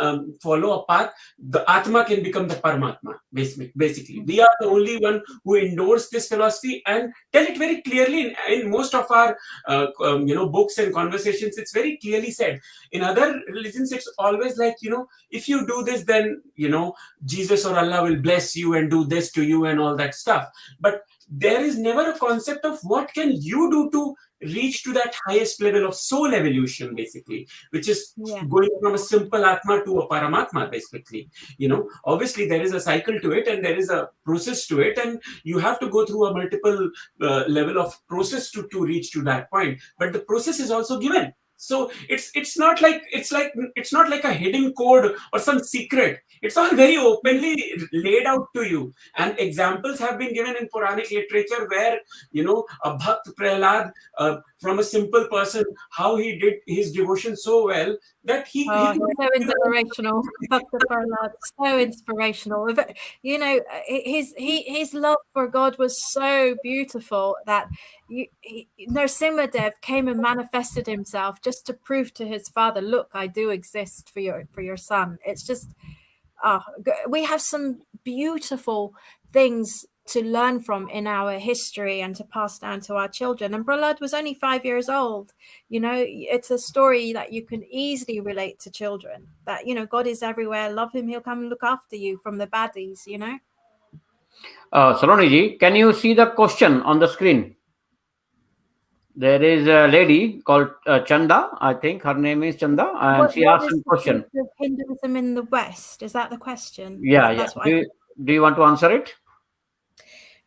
Speaker 3: follow a path, the Atma can become the Paramatma, basically. We are the only one who endorse this philosophy and tell it very clearly in most of our, books and conversations. It's very clearly said. In other religions, it's always like, if you do this, then, Jesus or Allah will bless you and do this to you and all that stuff. But there is never a concept of what can you do to reach to that highest level of soul evolution, basically, which is going from a simple Atma to a Paramatma, basically. Obviously there is a cycle to it and there is a process to it, and you have to go through a multiple level of process to reach to that point. But the process is also given. So it's not like a hidden code or some secret. It's all very openly laid out to you. And examples have been given in Puranic literature where, a Bhakt Prahlad, from a simple person, how he did his devotion so well that he's
Speaker 2: so inspirational. Bhakt Prahlad, so inspirational. His love for God was so beautiful that Nrsimhadev came and manifested himself just to prove to his father, look, I do exist for your son. It's just, we have some beautiful things to learn from in our history and to pass down to our children. And Prahlad was only 5 years old. It's a story that you can easily relate to children, that, God is everywhere. Love him. He'll come and look after you from the baddies,
Speaker 1: Saloni ji, can you see the question on the screen? There is a lady called Chanda. I think her name is Chanda, and she asked a question.
Speaker 2: Hinduism in the West, is that the question?
Speaker 1: Yeah. Do you want to answer it?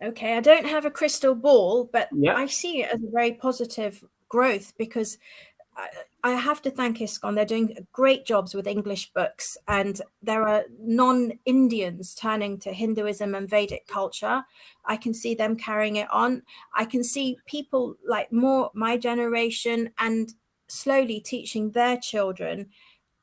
Speaker 2: Okay, I don't have a crystal ball, but I see it as a very positive growth, because I have to thank ISKCON. They're doing great jobs with English books, and there are non-Indians turning to Hinduism and Vedic culture. I can see them carrying it on. I can see people like more my generation and slowly teaching their children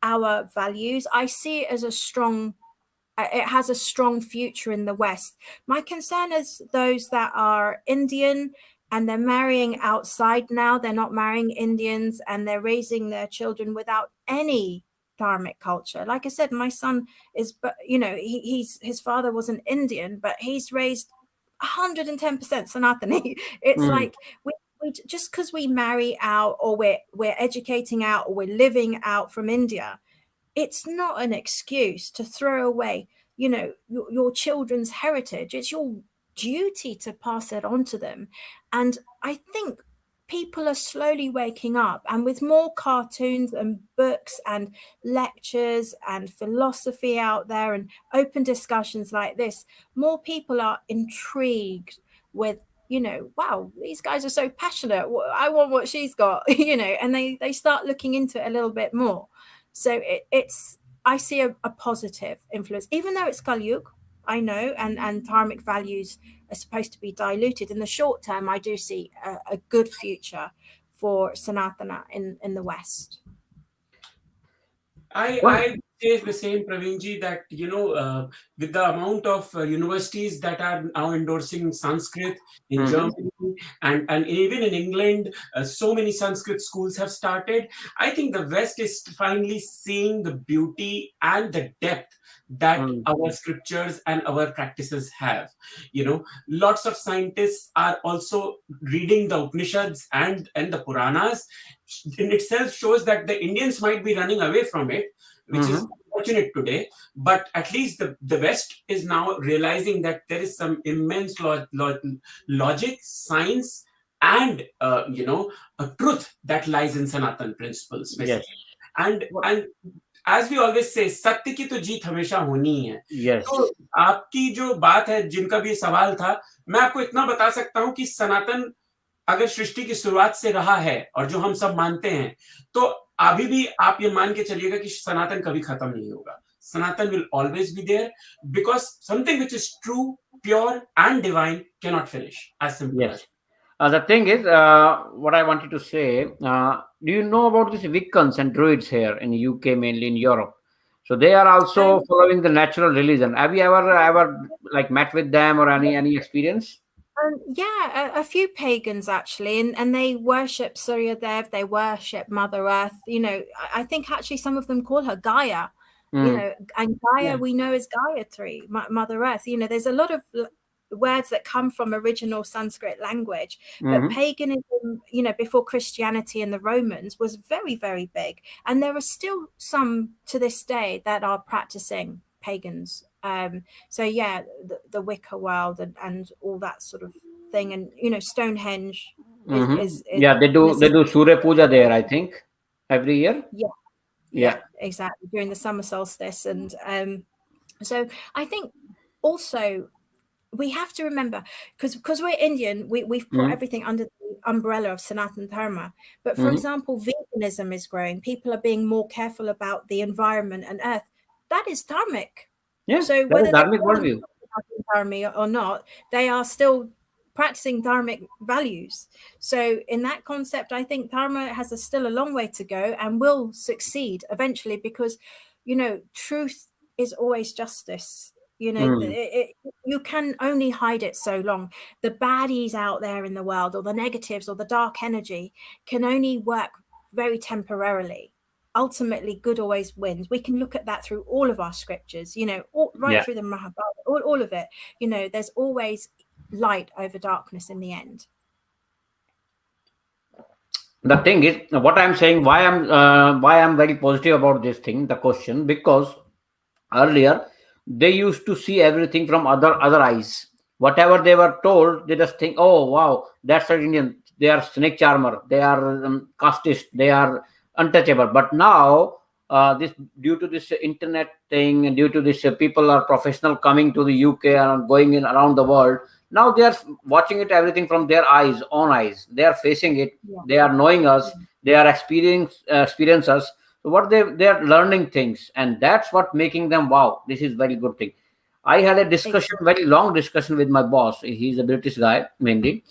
Speaker 2: our values. I see it as it has a strong future in the West. My concern is those that are Indian and they're marrying outside now. They're not marrying Indians, and they're raising their children without any dharmic culture. Like I said, my son is, his father was an Indian, but he's raised 110% Sanatani. It's like we just because we marry out, or we're educating out, or we're living out from India, it's not an excuse to throw away, your children's heritage. It's your duty to pass it on to them. And I think people are slowly waking up, and with more cartoons and books and lectures and philosophy out there and open discussions like this, more people are intrigued with, wow, these guys are so passionate. I want what she's got, and they start looking into it a little bit more. So I see a positive influence, even though it's Kali Yuga, I know, and dharmic values are supposed to be diluted. In the short term, I do see a good future for Sanatana in the West.
Speaker 3: I say the same, Praveenji, that with the amount of universities that are now endorsing Sanskrit in Germany and even in England, so many Sanskrit schools have started. I think the West is finally seeing the beauty and the depth that our scriptures and our practices have. Lots of scientists are also reading the Upanishads and the Puranas. In itself shows that the Indians might be running away from it, which is unfortunate today, but at least the West is now realizing that there is some immense logic, science, and a truth that lies in Sanatan principles.
Speaker 1: Yes.
Speaker 3: And as we always say, सत्य की तो जीत हमेशा होनी है.
Speaker 1: Yes.
Speaker 3: तो आपकी जो बात है, जिनका भी सवाल था, मैं आपको इतना बता सकता हूं कि सनातन अगर सृष्टि की शुरुआत से रहा है और जो हम सब मानते हैं, तो अभी भी आप ये मान के चलिएगा कि सनातन कभी खत्म नहीं होगा. Sanatan will always be there, because something which is true, pure, and divine cannot finish. As simple as.
Speaker 1: The thing is, what I wanted to say, do you know about these Wiccans and Druids here in the UK, mainly in Europe? So they are also following the natural religion. Have you ever like met with them or any experience?
Speaker 2: Yeah, a few pagans actually, and they worship Surya Dev, they worship Mother Earth. I think actually some of them call her Gaia. And Gaia we know is Gayatri, Mother Earth. There's a lot of words that come from original Sanskrit language, but paganism, before Christianity and the Romans, was very, very big, and there are still some to this day that are practicing pagans. So yeah, the Wicca world and all that sort of thing, and Stonehenge is
Speaker 1: yeah, they do Surya Puja there, I think, every year.
Speaker 2: Yeah, exactly, during the summer solstice. And so I think also we have to remember, because we're Indian, we've put everything under the umbrella of Sanathan Dharma. But for example, veganism is growing. People are being more careful about the environment and earth. That is dharmic.
Speaker 1: Yeah,
Speaker 2: so whether they're
Speaker 1: dharmic worldview
Speaker 2: dharma or not, they are still practicing dharmic values. So in that concept, I think Dharma has still a long way to go and will succeed eventually, because truth is always justice. You can only hide it so long. The baddies out there in the world, or the negatives, or the dark energy, can only work very temporarily. Ultimately, good always wins. We can look at that through all of our scriptures, through the Mahabharata, all of it. There's always light over darkness in the end.
Speaker 1: The thing is, what I'm saying, why I'm very positive about this thing, the question, because earlier they used to see everything from other eyes. Whatever they were told, they just think, oh wow, that's an Indian, they are snake charmer, they are casteist, they are untouchable. But now this, due to this internet thing, and due to this people are professional coming to the UK and going in around the world, now they are watching it everything from their own eyes. They are facing it. They are knowing us. They are experiencers. So what they are learning things, and that's what making them, wow, this is very good thing. I had a discussion,
Speaker 2: Exactly.
Speaker 1: very long discussion with my boss. He's a British guy mainly.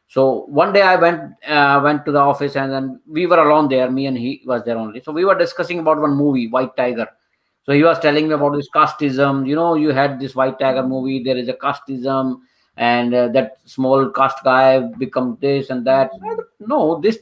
Speaker 1: So one day I went to the office, and then we were alone there. Me and he was there only. So we were discussing about one movie, White Tiger. So he was telling me about this casteism. You had this White Tiger movie. There is a casteism, and that small caste guy become this and that. I don't know, these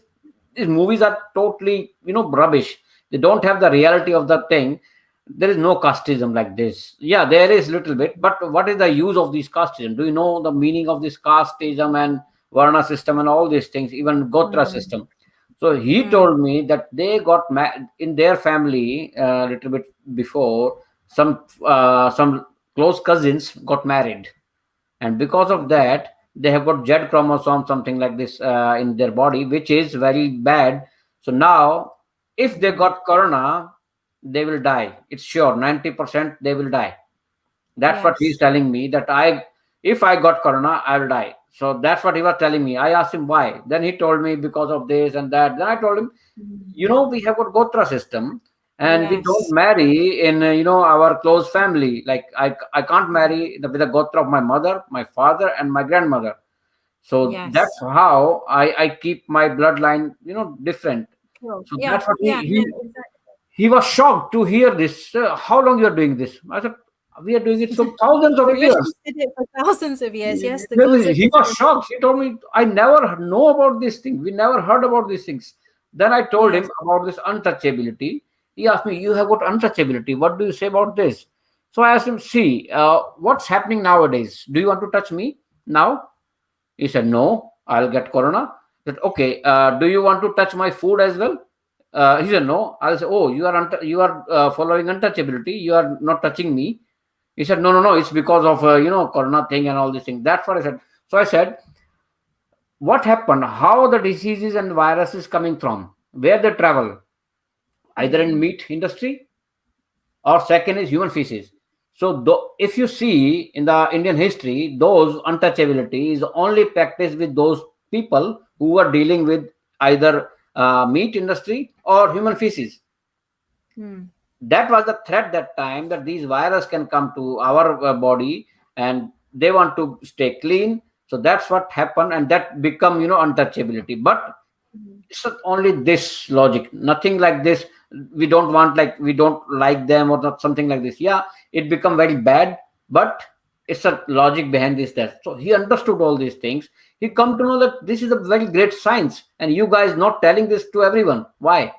Speaker 1: movies are totally rubbish. They don't have the reality of the thing. There is no casteism like this. Yeah, there is little bit, but what is the use of this casteism? Do you know the meaning of this casteism and varna system and all these things, even gotra
Speaker 2: Mm,
Speaker 1: system? So he
Speaker 2: mm,
Speaker 1: told me that they got in their family a little bit before, some close cousins got married, and because of
Speaker 2: okay.
Speaker 1: that they have got Z chromosome, something like this, in their body, which is very bad. So now if they
Speaker 2: Mm,
Speaker 1: got corona, they will die. It's sure, 90% they will die. That's what he's
Speaker 2: yes.
Speaker 1: telling me, that if I got corona, I will die. So that's what he was telling me. I asked him why. Then he told me because of this and that. Then I told him,
Speaker 2: Mm,
Speaker 1: we have got gotra system, and we don't
Speaker 2: yes.
Speaker 1: marry in our close family. Like I can't
Speaker 2: Mm,
Speaker 1: marry with the gotra of my mother, my father, and my grandmother. So that's
Speaker 2: yes.
Speaker 1: how I keep my bloodline different.
Speaker 2: Cool.
Speaker 1: So
Speaker 2: Yeah.
Speaker 1: that's what
Speaker 2: Yeah. No, exactly.
Speaker 1: he was shocked to hear this. How long you are doing this? I said, we are doing it for thousands of
Speaker 2: The British
Speaker 1: years.
Speaker 2: did it for thousands of years. Yes, the
Speaker 1: Really,
Speaker 2: Gotra
Speaker 1: he was
Speaker 2: system.
Speaker 1: shocked. He told me, I never know about this thing. We never heard about these things. Then I told him
Speaker 2: Yes.
Speaker 1: about this untouchability. He asked me, you have got untouchability. What do you say about this? So I asked him, see, what's happening nowadays? Do you want to touch me now? He said, no, I'll get corona. I said, okay, do you want to touch my food as well? He said, no. I'll say, oh, you are following untouchability. You are not touching me. He said, no, no, no. It's because of corona thing and all these things. That's what I said. So I said, what happened? How the diseases and viruses coming from? Where they travel? Either in
Speaker 2: Mm,
Speaker 1: meat industry, or second is human feces. So if you see in the Indian history, those untouchability is only practiced with those people who are dealing with either meat industry or human feces.
Speaker 2: mm,
Speaker 1: That was the threat that time, that these virus can come to our body, and they want to stay clean. So that's what happened, and that become untouchability. But
Speaker 2: mm.
Speaker 1: it's not only this logic, nothing like this. We don't want, like, we don't like them or not, something like this. Yeah, it become very bad, but it's a logic behind this, that. So he understood all these things. He come to know that this is a very great science, and you guys not telling this to everyone. Why?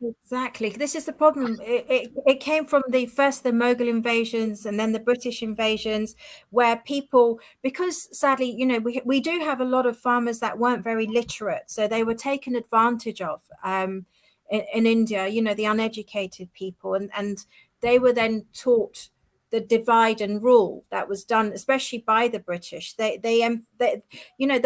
Speaker 2: Exactly. This is the problem. It came from the Mughal invasions and then the British invasions, where people, because sadly, we do have a lot of farmers that weren't very literate, so they were taken advantage of in India. The uneducated people, and they were then taught the divide and rule that was done, especially by the British. The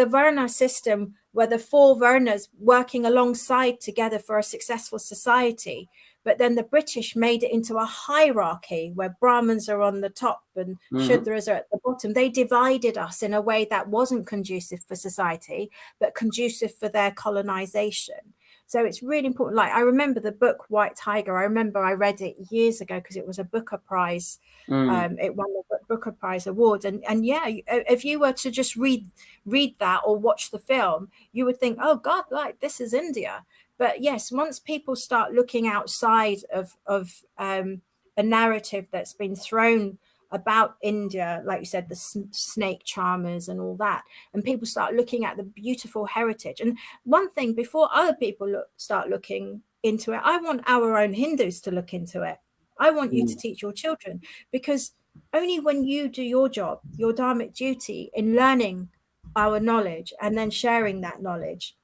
Speaker 2: Varna system, where the four Varnas working alongside together for a successful society. But then the British made it into a hierarchy where Brahmins are on the top and
Speaker 1: Mhm.
Speaker 2: Shudras are at the bottom. They divided us in a way that wasn't conducive for society, but conducive for their colonization. So it's really important. Like, I remember the book White Tiger. I remember I read it years ago because it was a Booker Prize.
Speaker 1: Mm.
Speaker 2: It won the Booker Prize award. And yeah, if you were to just read that or watch the film, you would think, oh God, like, this is India. But yes, once people start looking outside of a narrative that's been thrown about India, like you said, the snake charmers and all that, and people start looking at the beautiful heritage. And one thing, before other people start looking into it, I want our own Hindus to look into it. I want you to
Speaker 1: Mm.
Speaker 2: teach your children, because only when you do your job, your dharmic duty in learning our knowledge and then sharing that knowledge,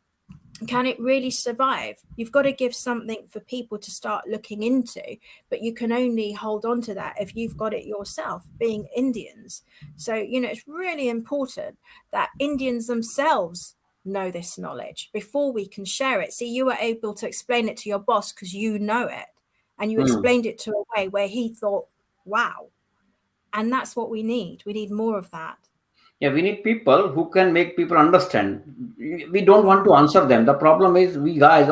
Speaker 2: can it really survive. You've got to give something for people to start looking into, but you can only hold on to that if you've got it yourself, being Indians. So it's really important that Indians themselves know this knowledge before we can share it. See, you were able to explain it to your boss because you know it, and you
Speaker 1: Mm.
Speaker 2: explained it to a way where he thought, wow. And that's what we need more of that.
Speaker 1: Yeah, we need people who can make people understand. We don't want to answer them. The problem is we guys,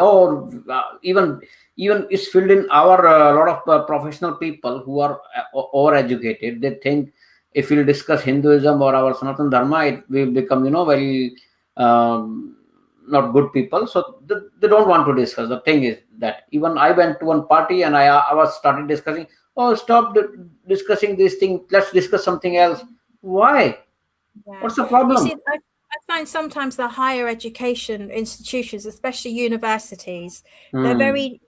Speaker 1: even it's filled in our lot of professional people who are overeducated. They think if we'll discuss Hinduism or our Sanatan Dharma, it will become, very not good people. So they don't want to discuss. The thing is that even I went to one party and I was started discussing. Oh, stop discussing this thing. Let's discuss something else. Why?
Speaker 2: Yeah.
Speaker 1: What's the
Speaker 2: You
Speaker 1: problem?
Speaker 2: see, I find sometimes the higher education institutions, especially universities, they're very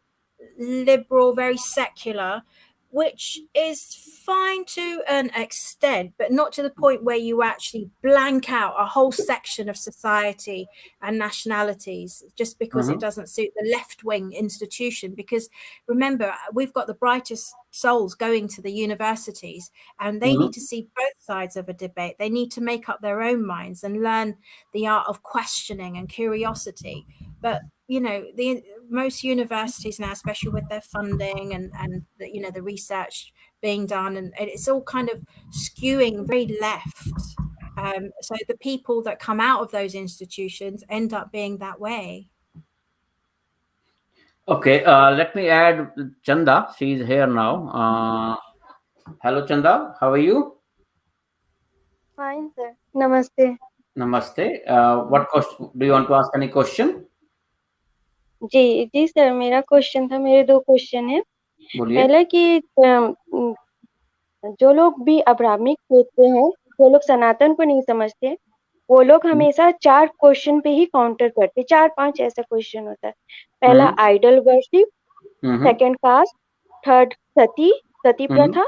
Speaker 2: liberal, very secular, which is fine to an extent, but not to the point where you actually blank out a whole section of society and nationalities just because it doesn't suit the left-wing institution. Because remember, we've got the brightest souls going to the universities, and they need to see both sides of a debate. They need to make up their own minds and learn the art of questioning and curiosity. But most universities now, especially with their funding and the research being done, and it's all kind of skewing very left. So the people that come out of those institutions end up being that way.
Speaker 1: Okay, let me add Chanda. She's here now. Hello, Chanda. How are you?
Speaker 4: Fine, sir. Namaste.
Speaker 1: Namaste. What question do you want to ask? Any question?
Speaker 4: जी जी sir, मेरा question था, मेरे दो question है।
Speaker 1: बोलिए।
Speaker 4: पहला कि जो लोग भी अब्राह्मिक सोचते हैं, जो लोग सनातन को नहीं समझते, वो लोग हमेशा 4 क्वेश्चन पे ही काउंटर करते, 4-5 ऐसा क्वेश्चन होता है। पहला idol worship, second caste, third sati pratha,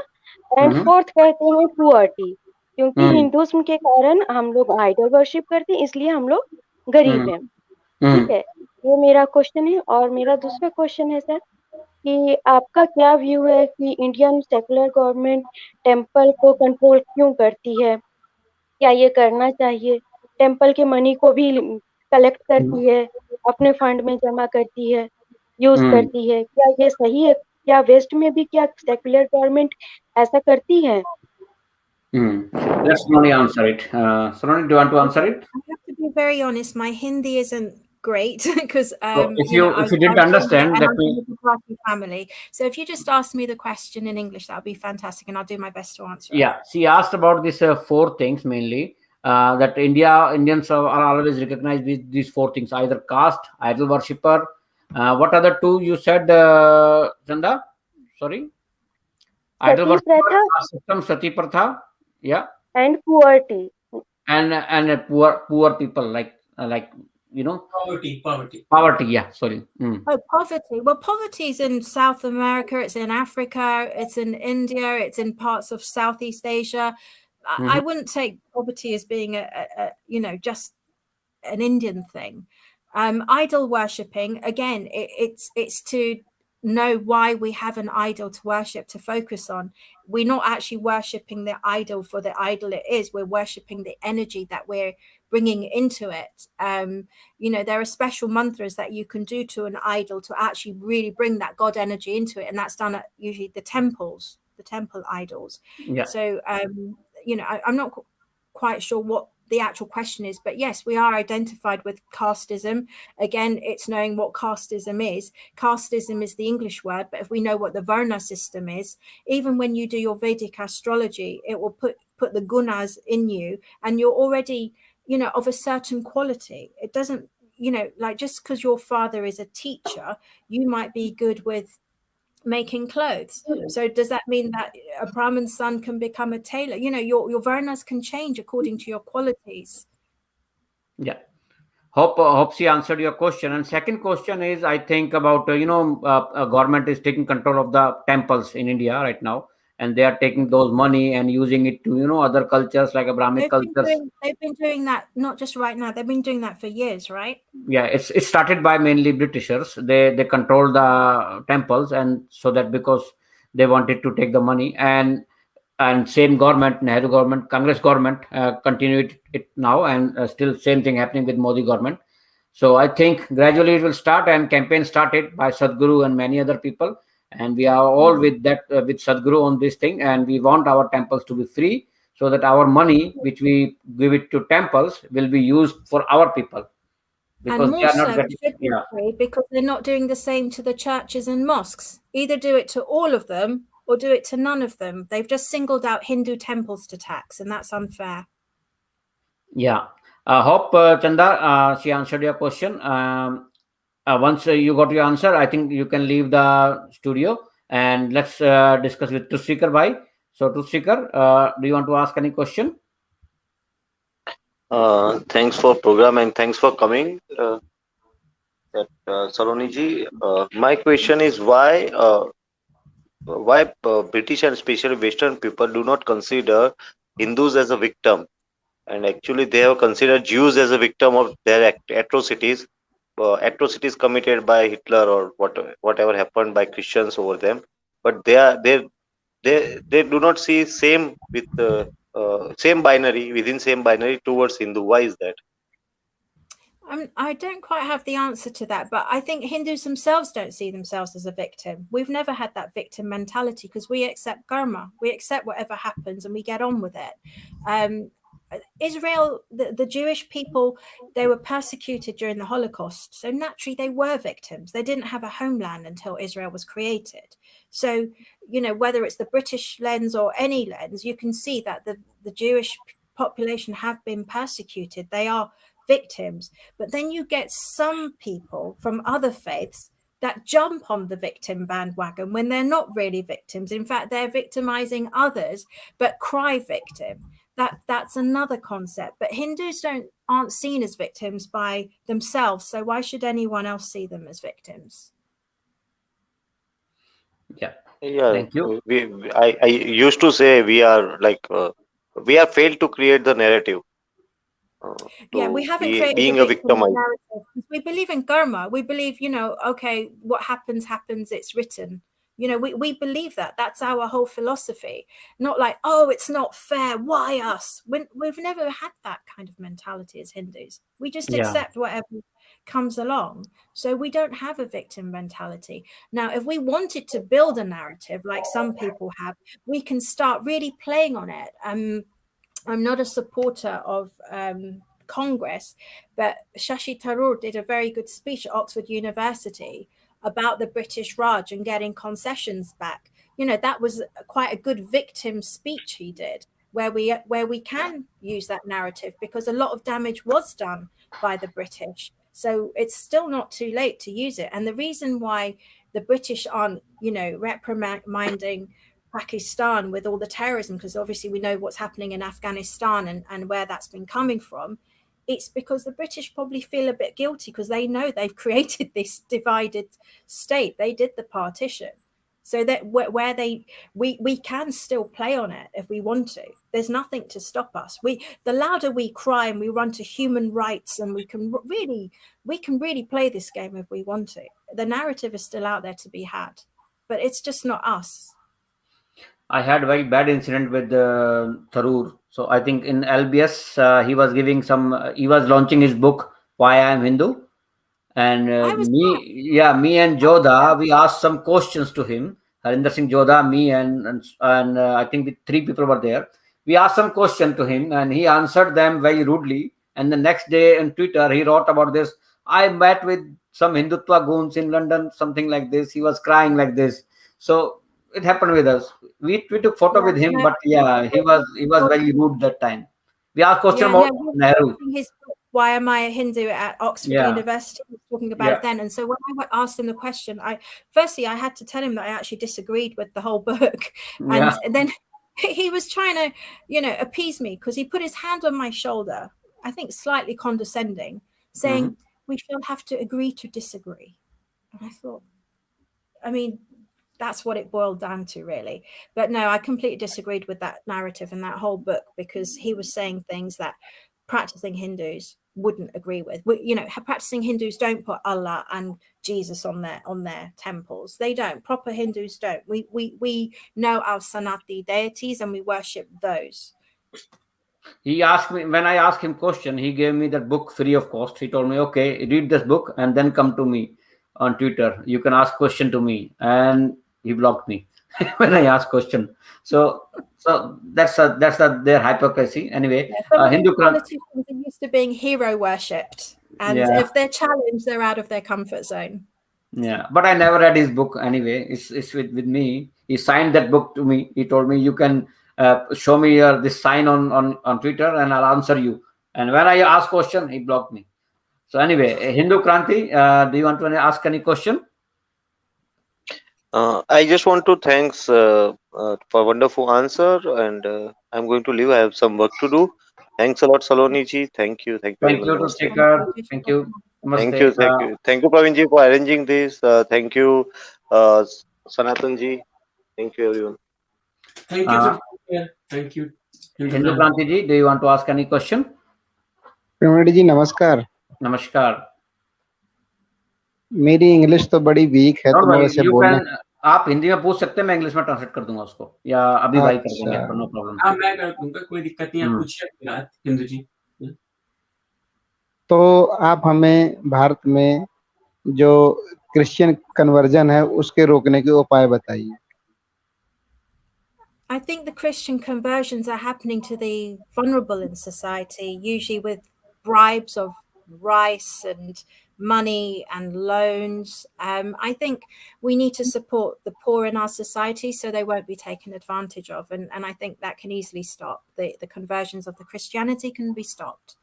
Speaker 4: and fourth कहते हैं पुअर्टी। क्योंकि हिंदुइज्म के कारण हम लोग आइडल वर्शिप करते हैं, इसलिए हम लोग गरीब हैं। ठीक है, ये मेरा क्वेश्चन है। और मेरा दूसरा क्वेश्चन है सर कि आपका क्या व्यू है कि इंडियन सेकुलर गवर्नमेंट टेम्पल को कंट्रोल क्यों करती है? क्या ये करना चाहिए? टेम्पल के मनी को भी कलेक्ट करती है, अपने फंड में जमा करती है, यूज करती है, क्या ये सही है? क्या वेस्ट में भी क्या सेकुलर गवर्नमेंट ऐसा करती है?
Speaker 1: Let Saloni answer it. Saloni, do you want to answer it?
Speaker 2: I have to be very honest. My Hindi isn't great because
Speaker 1: if you didn't understand,
Speaker 2: I'm from a Gujarati family. So if you just ask me the question in English, that would be fantastic, and I'll do my best to answer it.
Speaker 1: Yeah, she asked about these 4 things mainly. That Indians are always recognized with these 4 things: either caste, idol worshipper. What other 2 you said, Chanda? Sorry. Idol worshipper, system, sati pratha. Yeah.
Speaker 4: And poverty.
Speaker 1: And poor people like poverty. Yeah, sorry.
Speaker 2: Oh, poverty. Well, poverty is in South America, it's in Africa, it's in India, it's in parts of Southeast Asia. I wouldn't take poverty as being a just an Indian thing. Idol worshipping, again, it's to know why we have an idol to worship, to focus on. We're not actually worshipping the idol for the idol it is. We're worshipping the energy that we're bringing into it. There are special mantras that you can do to an idol to actually really bring that God energy into it, and that's done at usually the temple idols.
Speaker 1: Yeah.
Speaker 2: So I'm not quite sure what the actual question is, but yes, we are identified with casteism. Again, it's knowing what casteism is. Casteism is the English word, but if we know what the Varna system is, even when you do your Vedic astrology, it will put the gunas in you, and you're already of a certain quality. It doesn't like just because your father is a teacher, you might be good with making clothes. So does that mean that a Brahmin's son can become a tailor? Your varnas can change according to your qualities.
Speaker 1: Yeah. Hope she answered your question. And second question is, I think about government is taking control of the temples in India right now, and they are taking those money and using it to other cultures like Abrahamic cultures.
Speaker 2: They've been doing that not just right now. They've been doing that for years, right?
Speaker 1: Yeah, it started by mainly Britishers. They controlled the temples, and so that because they wanted to take the money, and same government, Nehru government, Congress government continued it now, and still same thing happening with Modi government. So I think gradually it will start, and campaign started by Sadhguru and many other people, and we are all with that with Sadhguru on this thing, and we want our temples to be free so that our money, which we give it to temples, will be used for our people. Because
Speaker 2: and
Speaker 1: they
Speaker 2: more
Speaker 1: are not
Speaker 2: so,
Speaker 1: getting,
Speaker 2: it should be
Speaker 1: yeah.
Speaker 2: free because they're not doing the same to the churches and mosques. Either do it to all of them or do it to none of them. They've just singled out Hindu temples to tax, and that's unfair.
Speaker 1: Yeah. I hope, Chanda, she answered your question. Once you got your answer, I think you can leave the studio and let's discuss with Truth Seeker Bhai. So, Truth Seeker, do you want to ask any question?
Speaker 5: Thanks for program and thanks for coming. Saloni ji, my question is why British and especially Western people do not consider Hindus as a victim, and actually they have considered Jews as a victim of their atrocities committed by Hitler or whatever happened by Christians over them. But they do not see same binary within same binary towards Hindu. Why is that?
Speaker 2: I don't quite have the answer to that, but I think Hindus themselves don't see themselves as a victim. We've never had that victim mentality because we accept karma, we accept whatever happens and we get on with it. Israel, the Jewish people, they were persecuted during the Holocaust. So naturally, they were victims. They didn't have a homeland until Israel was created. So, whether it's the British lens or any lens, you can see that the Jewish population have been persecuted. They are victims. But then you get some people from other faiths that jump on the victim bandwagon when they're not really victims. In fact, they're victimizing others, but cry victim. That's another concept. But Hindus aren't seen as victims by themselves. So why should anyone else see them as victims?
Speaker 1: Yeah.
Speaker 5: Yeah,
Speaker 1: Thank you.
Speaker 5: I used to say we are we have failed to create the narrative
Speaker 2: Yeah, we
Speaker 5: to
Speaker 2: haven't
Speaker 5: be
Speaker 2: created the
Speaker 5: being a
Speaker 2: victim
Speaker 5: victimized.
Speaker 2: narrative because we believe in karma. We believe, okay, what happens, it's written. We believe that. That's our whole philosophy. Not like, oh, it's not fair. Why us? We've never had that kind of mentality as Hindus. We just accept whatever comes along. So we don't have a victim mentality. Now, if we wanted to build a narrative like some people have, we can start really playing on it. I'm not a supporter of Congress, but Shashi Tharoor did a very good speech at Oxford University about the British Raj and getting concessions back. That was quite a good victim speech he did, where we can use that narrative because a lot of damage was done by the British. So it's still not too late to use it. And the reason why the British aren't, reprimanding Pakistan with all the terrorism, because obviously we know what's happening in Afghanistan and where that's been coming from, it's because the British probably feel a bit guilty because they know they've created this divided state. They did the partition. So that where we can still play on it if we want to. There's nothing to stop us. The louder we cry and we run to human rights, and we can really play this game if we want to. The narrative is still out there to be had, but it's just not us.
Speaker 1: I had a very bad incident with Tharoor. So I think in LBS he was giving he was launching his book Why I Am Hindu, and me and Jodha, we asked some questions to him. Harinder Singh Jodha, me and I think the three people were there. We asked some question to him, and he answered them very rudely. And the next day on Twitter, he wrote about this. I met with some Hindutva goons in London, something like this. He was crying like this. So it happened with us. We took photo with him, but yeah, he was very rude that time. We asked question about Nehru.
Speaker 2: His book, Why Am I a Hindu at Oxford University, was talking about it then. And so when I asked him the question, I had to tell him that I actually disagreed with the whole book. And then he was trying to, appease me because he put his hand on my shoulder, I think slightly condescending, saying, we shall have to agree to disagree. And I thought, that's what it boiled down to, really. But no, I completely disagreed with that narrative and that whole book because he was saying things that practicing Hindus wouldn't agree with. Practicing Hindus don't put Allah and Jesus on their temples. They don't. Proper Hindus don't. We know our Sanati deities and we worship those.
Speaker 1: He asked me, when I asked him question, he gave me that book free of cost. He told me, okay, read this book and then come to me on Twitter. You can ask question to me. And he blocked me when I asked question. So So that's their hypocrisy. Anyway,
Speaker 2: Some of
Speaker 1: Hindu
Speaker 2: these politicians are used to being hero worshipped, and if they're challenged, they're out of their comfort zone.
Speaker 1: Yeah, but I never read his book anyway. It's with me. He signed that book to me. He told me, you can show me this sign on Twitter and I'll answer you. And when I ask question, he blocked me. So anyway, Hindu Kranti, do you want to ask any question?
Speaker 5: I just want to thanks for wonderful answer, and I'm going to leave. I have some work to do. Thanks a lot, Saloni ji. Thank you. Thank you very
Speaker 1: Thank
Speaker 5: much.
Speaker 1: you to
Speaker 5: Namaste.
Speaker 1: Shekhar. Thank you.
Speaker 5: Thank you.
Speaker 1: Namaste.
Speaker 5: Thank you. Thank you, Praveen ji, for arranging this. Thank you, Sanatan ji. Thank you, everyone.
Speaker 3: Thank you. Thank you.
Speaker 1: Hindu Kranti ji, do you want to ask any question?
Speaker 6: Praveen जी नमस्कार।
Speaker 1: नमस्कार।
Speaker 6: मेरी English तो बड़ी week है, तो मैं वैसे बोलना।
Speaker 1: आप हिंदी में पूछ सकते हैं, मैं इंग्लिश में ट्रांसलेट कर दूंगा उसको, या अभी भाई कर देंगे, नो प्रॉब्लम।
Speaker 3: हाँ, मैं कर दूंगा, कोई दिक्कत नहीं है, पूछिए आप हिंदू जी।
Speaker 6: तो आप हमें भारत में जो क्रिश्चियन कन्वर्जन है उसके रोकने के उपाय बताइए।
Speaker 2: I think the Christian conversions are happening to the vulnerable in society, usually with bribes of rice and money and loans. I think we need to support the poor in our society so they won't be taken advantage of. And I think that can easily stop. The conversions of the Christianity can be stopped.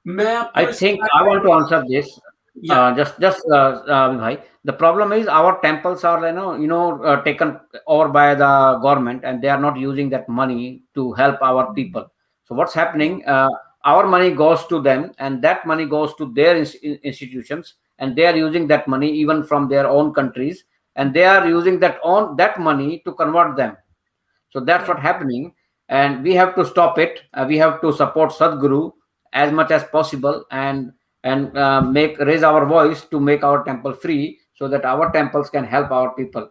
Speaker 1: I think I want to answer this. Bhai. The problem is our temples are taken over by the government, and they are not using that money to help our people. So what's happening? Our money goes to them, and that money goes to their institutions, and they are using that money even from their own countries, and they are using that money to convert them. So that's what's happening, and we have to stop it. We have to support Sadhguru as much as possible, and raise our voice to make our temple free, so that our temples can help our people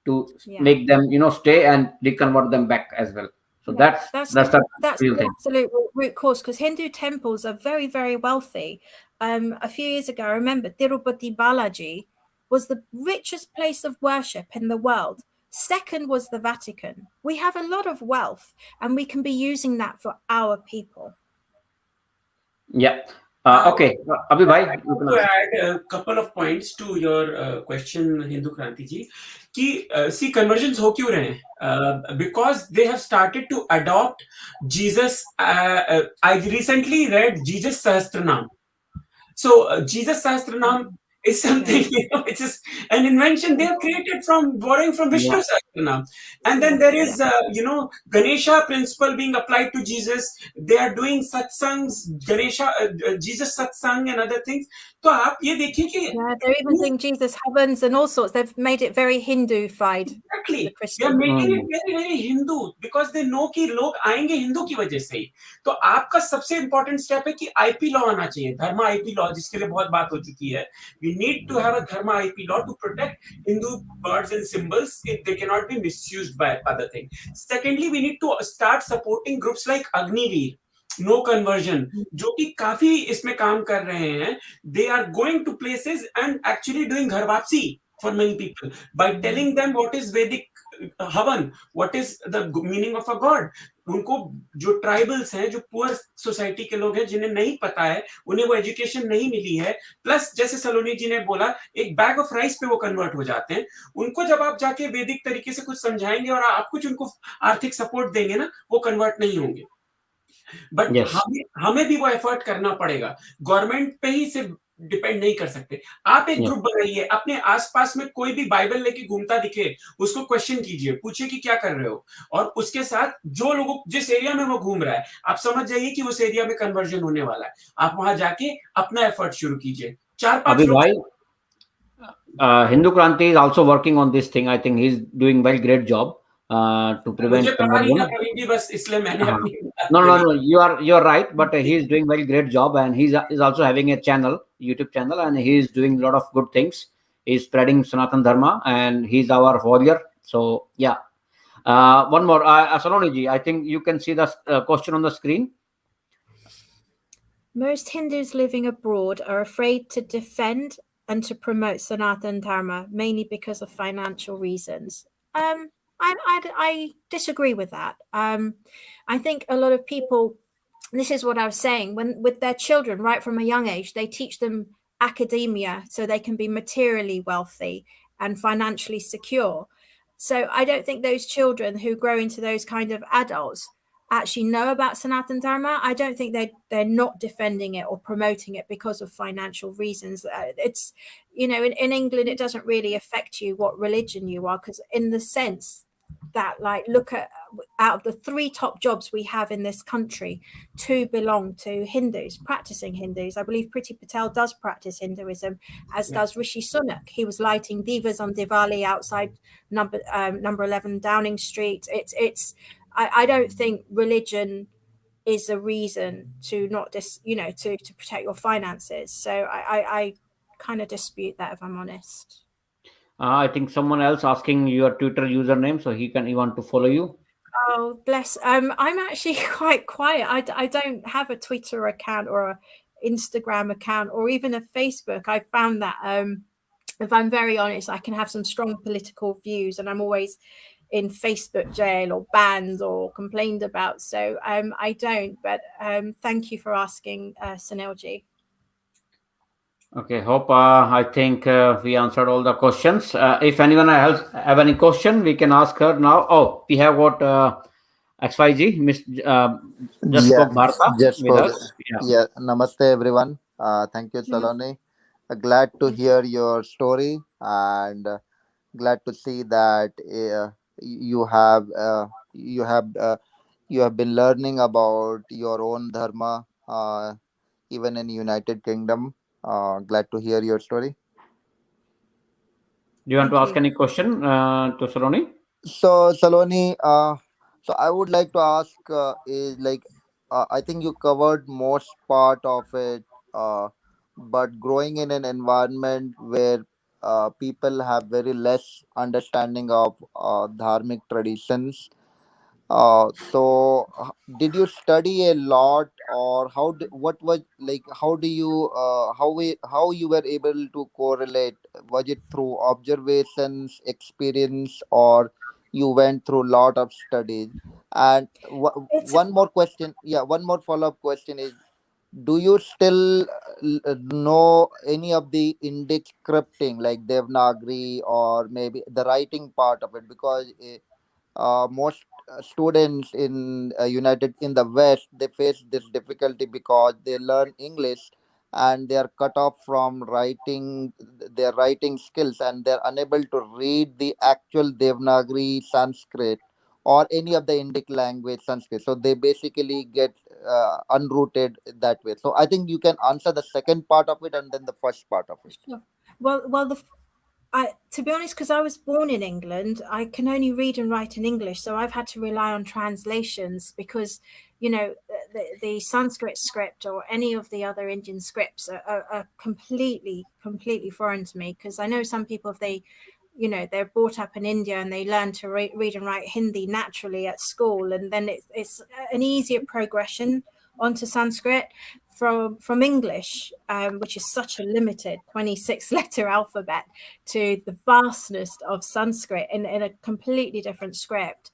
Speaker 1: to make them stay and reconvert them back as well. So that's the
Speaker 2: absolute root cause, because Hindu temples are very, very wealthy. A few years ago, I remember Tirupati Balaji was the richest place of worship in the world. Second was the Vatican. We have a lot of wealth, and we can be using that for our people.
Speaker 1: Yeah. Okay, Abhi bhai,
Speaker 3: I want to add a couple of points to your question, Hindu Kranti ji. See, conversions ho kyun rahe? Because they have started to adopt Jesus. I recently read Jesus Sahasranam. So Jesus Sahasranam is something which is an invention they have created from borrowing from Vishnu Sahasranam. And then there is Ganesha principle being applied to Jesus. They are doing satsangs, Ganesha, Jesus satsang and other things. So aap ye dekhiye ki
Speaker 2: they're even doing Jesus heavens and all sorts. They've made it very Hindu-fied.
Speaker 3: Exactly. They are making it very, very Hindu because they know कि लोग आएंगे हिंदू की वजह से ही. तो आपका सबसे important step है कि आईपी लॉ आना चाहिए, धर्मा आईपी लॉ, जिसके लिए बहुत बात हो चुकी है. We need to have a dharma IP law to protect Hindu gods and symbols if they cannot be misused by other things. Secondly, we need to start supporting groups like Agniveer, No Conversion, जो कि काफी इसमें काम कर रहे हैं. They are going to places and actually doing घर वापसी for many people by telling them what is Vedic Havan, what is the meaning of a god. उनको जो ट्राइबल्स हैं, जो पुअर सोसाइटी के लोग हैं, जिन्हें नहीं पता है, उन्हें वो एजुकेशन नहीं मिली है, प्लस जैसे सलोनी जी ने बोला एक बैग ऑफ राइस पे वो कन्वर्ट हो जाते हैं. उनको जब आप जाके वैदिक तरीके से कुछ समझाएंगे और आप कुछ उनको आर्थिक सपोर्ट देंगे ना, वो कन्वर्ट नहीं होंगे. बट हमें भी वो एफर्ट करना पड़ेगा. गवर्नमेंट पे ही सिर्फ डिपेंड नहीं कर सकते. आप एक ग्रुप बनाइए, अपने आसपास में कोई भी बाइबल लेके घूमता दिखे उसको क्वेश्चन कीजिए, पूछिए कि क्या कर रहे हो, और उसके साथ जो लोगों जिस एरिया में वो घूम रहा है आप समझ जाइए कि उस एरिया में कन्वर्जन होने वाला है. आप वहां जाके अपना एफर्ट शुरू कीजिए. 4-5 लोग.
Speaker 1: Hindu Kranti is also working on this thing. I think he's doing very great job to prevent conversion. No, you are right, but he is doing very great job, and he's also having a YouTube channel, and he is doing a lot of good things. He's spreading Sanathan Dharma, and he's our warrior. So yeah. One more, Saloni ji, I think you can see the question on the screen.
Speaker 2: Most Hindus living abroad are afraid to defend and to promote Sanathan Dharma, mainly because of financial reasons. I disagree with that. I think a lot of people, this is what I was saying, when with their children, right from a young age, they teach them academia so they can be materially wealthy and financially secure. So I don't think those children who grow into those kind of adults actually know about Sanatan Dharma. I don't think they're not defending it or promoting it because of financial reasons. It's, you know, in England, it doesn't really affect you what religion you are, because in the sense that, like, look at, out of the 3 top jobs we have in this country, 2 belong to Hindus, practicing Hindus. I believe Priti Patel does practice Hinduism, as does Rishi Sunak. He was lighting divas on Diwali outside number 11 Downing Street. I don't think religion is a reason to not to protect your finances. So I kind of dispute that, if I'm honest.
Speaker 1: I think someone else asking your Twitter username, so he want to follow you.
Speaker 2: Oh, bless. I'm actually quite quiet. I don't have a Twitter account or a Instagram account or even a Facebook. I found that if I'm very honest, I can have some strong political views, and I'm always in Facebook jail or banned or complained about. So I don't. But thank you for asking, Sunilji.
Speaker 1: Okay, hope I think we answered all the questions. If anyone else have any question, we can ask her now. Oh, we have got XYG, Miss just
Speaker 7: Yeah,
Speaker 1: spoke Bharta
Speaker 7: just
Speaker 1: with
Speaker 7: for
Speaker 1: us. Yeah.
Speaker 7: yeah. Namaste, everyone. Thank you, Saloni. Glad to hear your story, and glad to see that you have you have been learning about your own dharma, even in United Kingdom. Glad to hear your story.
Speaker 1: Do you want to
Speaker 2: Thank
Speaker 1: ask
Speaker 2: you.
Speaker 1: any question to Saloni?
Speaker 7: So, Saloni, so I would like to ask is like I think you covered most part of it, but growing in an environment where people have very less understanding of dharmic traditions, did you study a lot, or what was like? How do you how you were able to correlate? Was it through observations, experience, or you went through lot of studies? And
Speaker 2: It's
Speaker 7: one more question, yeah, one more follow up question is: do you still know any of the Indic scripting, like Devanagari, or maybe the writing part of it? Because most students in united in the west, they face this difficulty because they learn English and they are cut off from writing their writing skills, and they're unable to read the actual Devanagari Sanskrit or any of the Indic language Sanskrit, so they basically get unrooted that way. So I think you can answer the second part of it and then the first part of it.
Speaker 2: sure. Well, to be honest, because I was born in England, I can only read and write in English. So I've had to rely on translations because, you know, the Sanskrit script or any of the other Indian scripts are completely foreign to me. Because I know some people, if they, you know, they're brought up in India and they learn to read and write Hindi naturally at school, and then it's an easier progression onto Sanskrit from English, which is such a limited 26 letter alphabet, to the vastness of Sanskrit in a completely different script,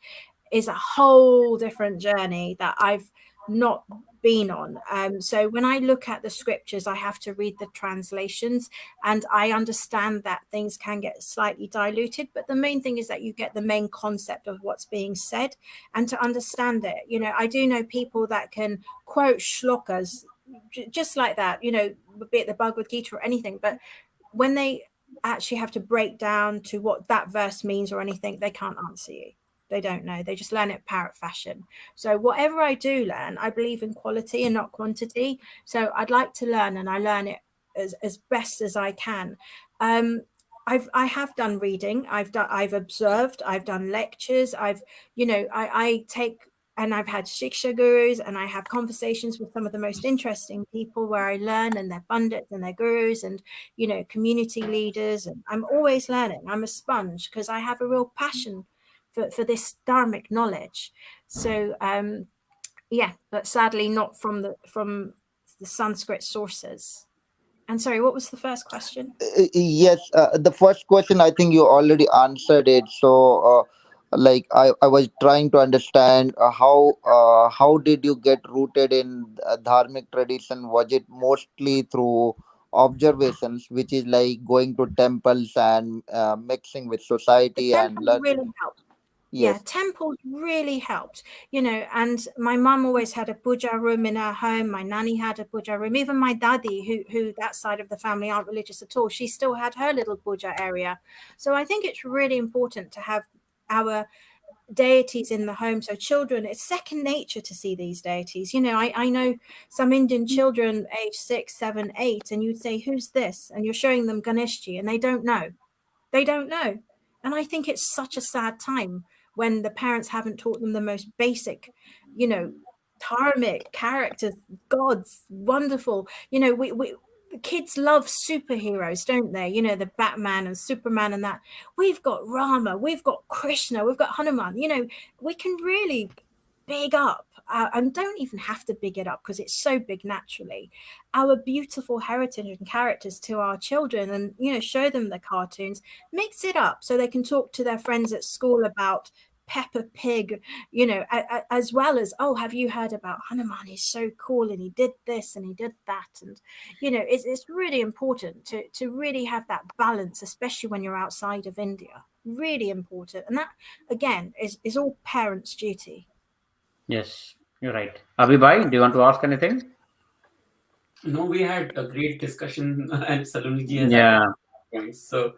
Speaker 2: is a whole different journey that I've not been on. So when I look at the scriptures, I have to read the translations, and I understand that things can get slightly diluted, but the main thing is that you get the main concept of what's being said, and to understand it. You know, I do know people that can quote shlokas just like that, you know, be it the Bhagavad Gita or anything, but when they actually have to break down to what that verse means or anything, they can't answer you. They don't know. They just learn it parrot fashion. So whatever I do learn, I believe in quality and not quantity. So I'd like to learn, and I learn it as best as I can. I have done reading. I've observed. I've done lectures. I take, and I've had shiksha gurus, and I have conversations with some of the most interesting people where I learn, and their pundits and their gurus, and, you know, community leaders. And I'm always learning. I'm a sponge because I have a real passion for this dharmic knowledge. So yeah, but sadly not from the Sanskrit sources. And sorry, what was the first question?
Speaker 7: Yes, the first question I think you already answered it. So like I was trying to understand how did you get rooted in dharmic tradition? Was it mostly through observations, which is like going to temples and mixing with
Speaker 2: The
Speaker 7: society and
Speaker 2: temples
Speaker 7: learn?
Speaker 2: really helped. Yeah,
Speaker 7: Yes.
Speaker 2: temples really helped, and my mum always had a puja room in her home. My nanny had a puja room. Even my daddy, who that side of the family aren't religious at all, she still had her little puja area. So I think it's really important to have our deities in the home. So children, it's second nature to see these deities. I know some Indian children age 6, 7, 8, and you'd say, who's this? And you're showing them Ganeshji, and they don't know. And I think it's such a sad time when the parents haven't taught them the most basic, dharmic characters, gods, wonderful. We the kids love superheroes, don't they? The Batman and Superman and that. We've got Rama, we've got Krishna, we've got Hanuman. We can really big up, and don't even have to big it up because it's so big naturally, our beautiful heritage and characters to our children, and show them the cartoons, mix it up so they can talk to their friends at school about Peppa Pig, as well as, oh, have you heard about Hanuman? He's so cool, and he did this and he did that, and it's really important to really have that balance, especially when you're outside of India. Really important, and that again is all parents' duty.
Speaker 1: Yes, you're right. Abhibhai, do you want to ask anything?
Speaker 3: No, we had a great discussion, and Saloni ji has
Speaker 1: Yeah.
Speaker 3: added points. So,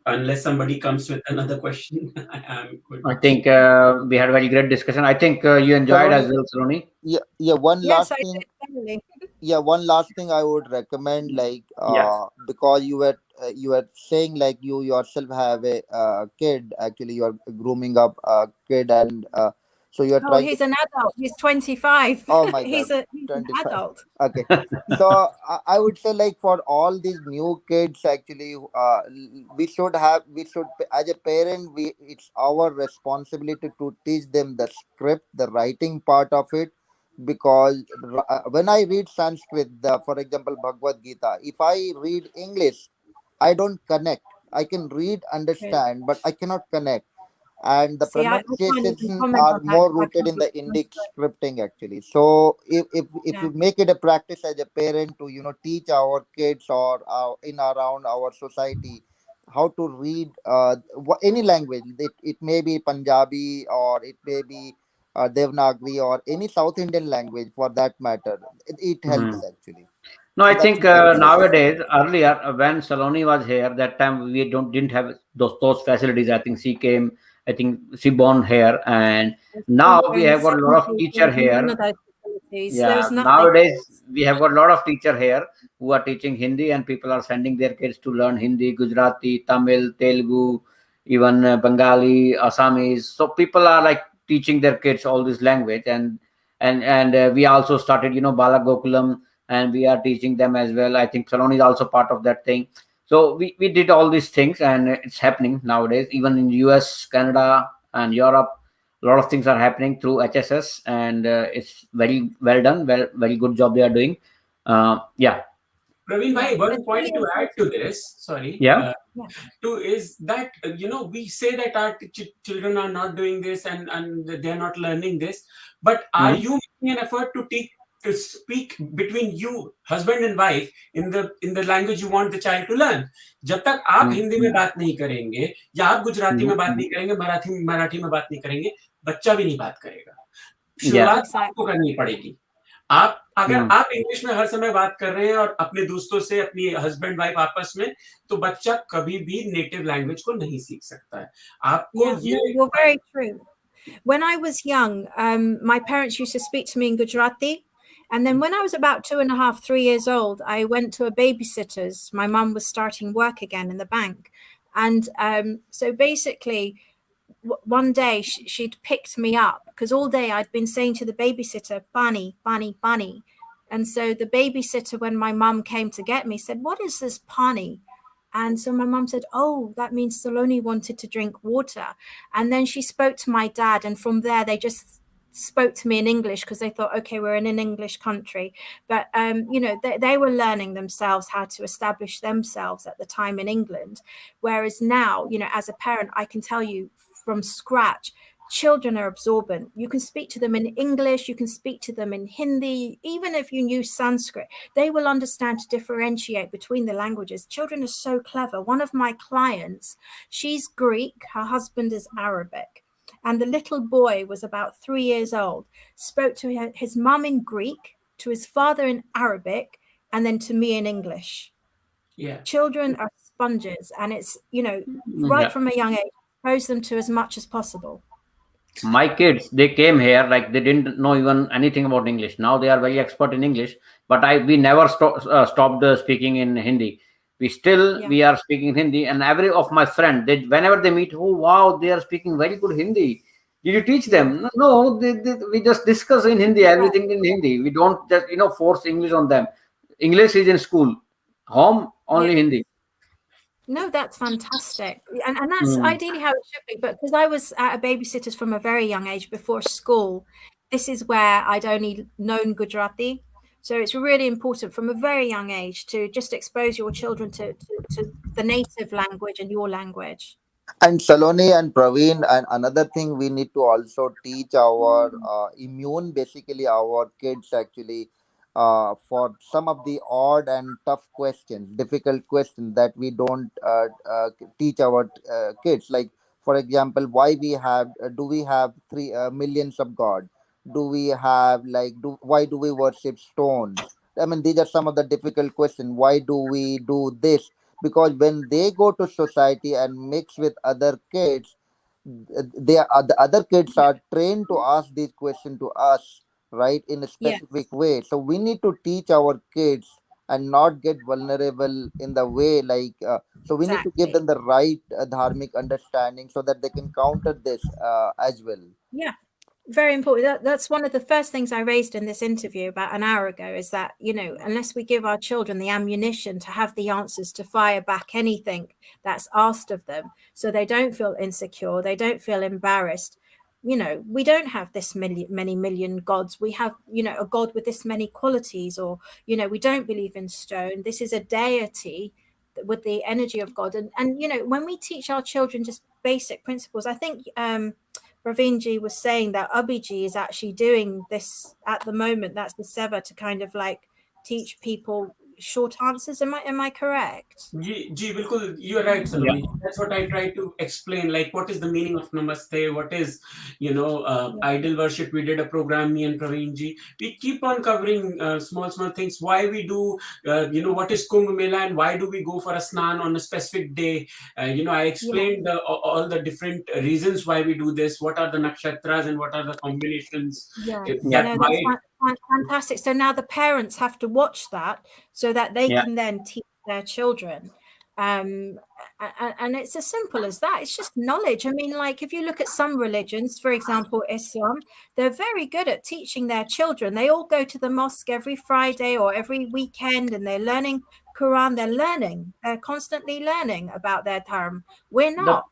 Speaker 3: unless somebody comes with another question, I am good.
Speaker 1: I think we had a very great discussion. I think you enjoyed as well, Saloni.
Speaker 7: Yeah. One
Speaker 2: Yes,
Speaker 7: last
Speaker 2: I
Speaker 7: thing.
Speaker 2: did, definitely.
Speaker 7: Yeah, one last thing I would recommend, like because you were saying like you yourself have a kid. Actually, you are grooming up a kid, and so you are
Speaker 2: Oh,
Speaker 7: trying to.
Speaker 2: he's an adult. He's 25.
Speaker 7: Oh my God,
Speaker 2: he's an
Speaker 7: 25.
Speaker 2: adult.
Speaker 7: Okay. So I would say like for all these new kids, actually, we should as a parent, it's our responsibility to teach them the script, the writing part of it, because when I read Sanskrit, for example, Bhagavad Gita, if I read English, I don't connect. I can read,
Speaker 2: Really.
Speaker 7: understand, but I cannot connect, and the
Speaker 2: See, I can't even
Speaker 7: pronunciation
Speaker 2: comment
Speaker 7: are
Speaker 2: on that
Speaker 7: more
Speaker 2: because I
Speaker 7: rooted
Speaker 2: can't
Speaker 7: in
Speaker 2: read
Speaker 7: the Indic
Speaker 2: Sanskrit.
Speaker 7: scripting actually. So if
Speaker 2: Yeah.
Speaker 7: you make it a practice as a parent to teach our kids or in around our society how to read any language, it may be Punjabi or it may be Devanagari or any South Indian language for that matter, it
Speaker 1: Hmm.
Speaker 7: helps actually.
Speaker 1: No,
Speaker 7: So
Speaker 1: I
Speaker 7: that's
Speaker 1: think
Speaker 7: my suggestion.
Speaker 1: nowadays, earlier when Saloni was here, that time we didn't have those facilities. I think she came. I think she born here, and now we
Speaker 2: In the
Speaker 1: have got a lot of
Speaker 2: 70s, there
Speaker 1: teacher
Speaker 2: was none
Speaker 1: here.
Speaker 2: of those facilities. There
Speaker 1: Yeah,
Speaker 2: was nothing
Speaker 1: nowadays
Speaker 2: else.
Speaker 1: we have got a lot of teacher here who are teaching Hindi, and people are sending their kids to learn Hindi, Gujarati, Tamil, Telugu, even Bengali, Assamese. So people are like teaching their kids all this language, and we also started, Bala Gokulam, and we are teaching them as well. I think Saloni is also part of that thing. So we did all these things, and it's happening nowadays, even in US, Canada, and Europe. A lot of things are happening through HSS, and it's very well done. Very good job they are doing. Yeah.
Speaker 3: Praveen
Speaker 2: Yeah,
Speaker 3: bhai, one
Speaker 2: it's really
Speaker 3: point to add to
Speaker 2: important.
Speaker 3: this, sorry,
Speaker 1: Yeah.
Speaker 2: Yeah.
Speaker 3: too, is that we say that our children are not doing this and they are not learning this, but are
Speaker 1: Mhm.
Speaker 3: you making an effort to speak between you, husband and wife, in the language you want the child to learn? जब तक आप
Speaker 1: Mhm.
Speaker 3: Hindi में बात नहीं करेंगे या आप गुजराती में
Speaker 1: Mhm.
Speaker 3: बात नहीं करेंगे, मराठी में बात नहीं करेंगे, बच्चा भी नहीं बात करेगा.
Speaker 1: Yeah.
Speaker 3: शुरुआत
Speaker 2: Exactly.
Speaker 3: आपको करनी पड़ेगी. अगर
Speaker 1: Mhm.
Speaker 3: आप इंग्लिश में हर समय बात कर रहे हैं और अपने दोस्तों से, अपनी हस्बैंड वाइफ आपस में, तो बच्चा कभी भी नेटिव लैंग्वेज को नहीं सीख सकता है. आपको
Speaker 2: Yeah, no,
Speaker 3: ये
Speaker 2: you're very true. When I was young, my parents used to speak to me in Gujarati. And then when I was about 2.5, 3 years old, I went to a babysitter's. My mum was starting work again in the bank. And so basically, one day she'd picked me up because all day I'd been saying to the babysitter, Bunny, Bunny, Bunny. And so the babysitter, when my mum came to get me, said, what is this Pani? And so my mum said, oh, that means Saloni wanted to drink water. And then she spoke to my dad. And from there, they just spoke to me in English because they thought, okay, we're in an English country. But, they were learning themselves how to establish themselves at the time in England. Whereas now, as a parent, I can tell you from scratch. Children are absorbent. You can speak to them in English, you can speak to them in Hindi, even if you knew Sanskrit, they will understand to differentiate between the languages. Children are so clever. One of my clients, she's Greek, her husband is Arabic, and the little boy was about 3 years old, spoke to his mum in Greek, to his father in Arabic, and then to me in English.
Speaker 3: Yeah.
Speaker 2: Children are sponges, and it's, right from a young age, expose them to as much as possible.
Speaker 1: My kids, they came here like they didn't know even anything about English. Now they are very expert in English, but we never stopped speaking in Hindi. We are speaking Hindi, and every of my friend, whenever they meet, oh wow, they are speaking very good Hindi. Did you teach them? No, we just discuss in Hindi, everything in Hindi. We don't just force English on them. English is in school, home only Hindi.
Speaker 2: No, that's fantastic. And that's ideally how it should be. But because I was at a babysitter's from a very young age before school, this is where I'd only known Gujarati. So it's really important from a very young age to just expose your children to the native language and your language.
Speaker 7: And Saloni and Praveen, and another thing we need to also teach our basically our kids actually, for some of the odd and tough questions, difficult questions that we don't teach our kids. Like, for example, why we have do we have three millions of God? Do we have why do we worship stones? I mean, these are some of the difficult questions. Why do we do this? Because when they go to society and mix with other kids, the other kids are trained to ask these questions to us, right, in a specific way. So we need to teach our kids and not get vulnerable in the way, so we need to give them the right dharmic understanding so that they can counter this as well.
Speaker 2: Very important. That's one of the first things I raised in this interview about an hour ago, is that, unless we give our children the ammunition to have the answers to fire back anything that's asked of them, so they don't feel insecure, they don't feel embarrassed. We don't have this many million gods. We have, a God with this many qualities, or, we don't believe in stone. This is a deity with the energy of God. And when we teach our children just basic principles, I think, Raveenji was saying that Abhiji is actually doing this at the moment. That's the seva, to kind of teach people short answers. Am I correct?
Speaker 3: Bilkul, you are right, Saloni. That's what I try to explain. Like, what is the meaning of Namaste? What is, idol worship? We did a program, me and Praveenji. We keep on covering small things. Why we do, what is Kumbh Mela, and why do we go for a snan on a specific day? I explained all the different reasons why we do this. What are the nakshatras and what are the combinations?
Speaker 2: That's fantastic. So now the parents have to watch that so that they can then teach their children. And it's as simple as that. It's just knowledge. I mean, if you look at some religions, for example, Islam, they're very good at teaching their children. They all go to the mosque every Friday or every weekend, and they're learning Quran. They're constantly learning about their Dharm. We're not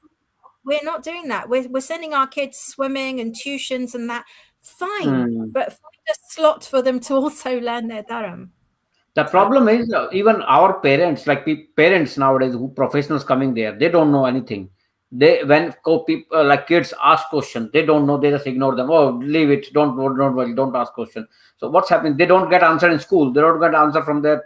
Speaker 2: doing that. We're sending our kids swimming and tuitions and that. Fine, but find a slot for them to also learn their Dharm.
Speaker 1: The problem is even our parents, parents nowadays, who professionals coming there, they don't know anything. When people kids ask questions, they don't know. They just ignore them. Oh, leave it. Don't worry. Don't ask questions. So what's happening? They don't get answer in school. They don't get answer from their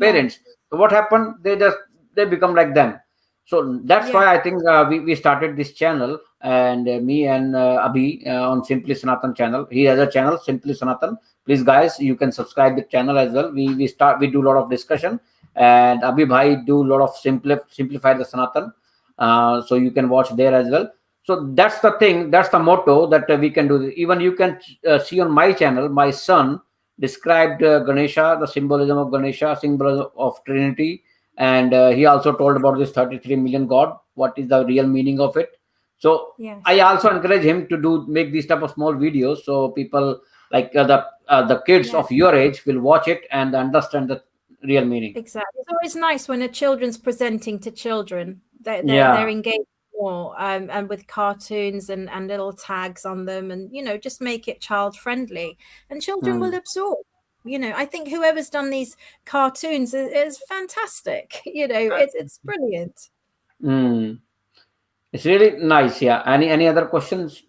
Speaker 1: parents. So what happened? They become like them. So that's why I think we started this channel, and me and Abhi on Simply Sanatan channel. He has a channel, Simply Sanatan. Please, guys, you can subscribe the channel as well. We do a lot of discussion, and Abhi Bhai do a lot of simplify the Sanatan. So you can watch there as well. So that's the thing. That's the motto that we can do. Even you can see on my channel, my son described Ganesha, the symbolism of Ganesha, symbolism of Trinity. And he also told about this 33 million God, what is the real meaning of it. So I also encourage him to make these type of small videos, so people like the kids of your age will watch it and understand the real meaning.
Speaker 2: Exactly. It's always nice when a children's presenting to children. They're engaged more, and with cartoons and little tags on them, and just make it child friendly, and children will absorb. I think whoever's done these cartoons is fantastic. It's brilliant.
Speaker 1: It's really nice. Yeah. Any other questions,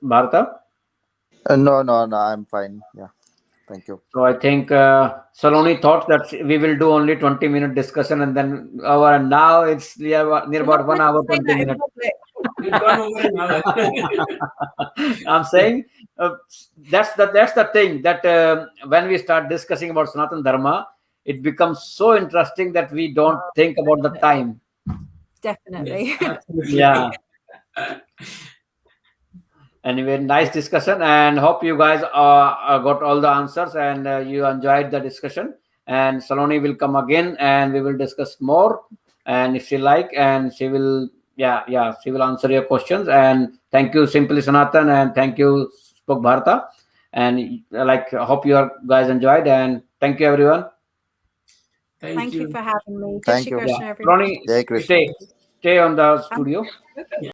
Speaker 1: Bharata?
Speaker 7: No, I'm fine. Yeah, thank you.
Speaker 1: So I think Saloni thought that we will do only 20-minute discussion and then hour, and now it's near
Speaker 2: You're
Speaker 1: about
Speaker 2: not
Speaker 1: 1
Speaker 2: meant to
Speaker 1: hour
Speaker 2: say
Speaker 1: 20
Speaker 2: that in
Speaker 1: minutes.
Speaker 2: public.
Speaker 3: We've gone over an hour.
Speaker 1: I'm saying that's the thing that when we start discussing about Sanathan Dharma, it becomes so interesting that we don't think about the time.
Speaker 2: Definitely.
Speaker 3: Yes, absolutely.
Speaker 1: Yeah. Anyway, nice discussion, and hope you guys got all the answers and you enjoyed the discussion. And Saloni will come again, and we will discuss more. And if she like, and she will, she will answer your questions. And thank you, Simply Sanatan, and thank you, Spoke Bharata. And like, hope you guys enjoyed, and thank you, everyone.
Speaker 3: Thank
Speaker 2: Thank you
Speaker 3: you.
Speaker 2: for having me. Jai
Speaker 7: Thank
Speaker 2: Shri
Speaker 7: you.
Speaker 2: Krishna,
Speaker 1: Yeah,
Speaker 2: everyone.
Speaker 1: Saloni,
Speaker 7: Jai Krishna.
Speaker 1: stay on the studio.
Speaker 2: Okay.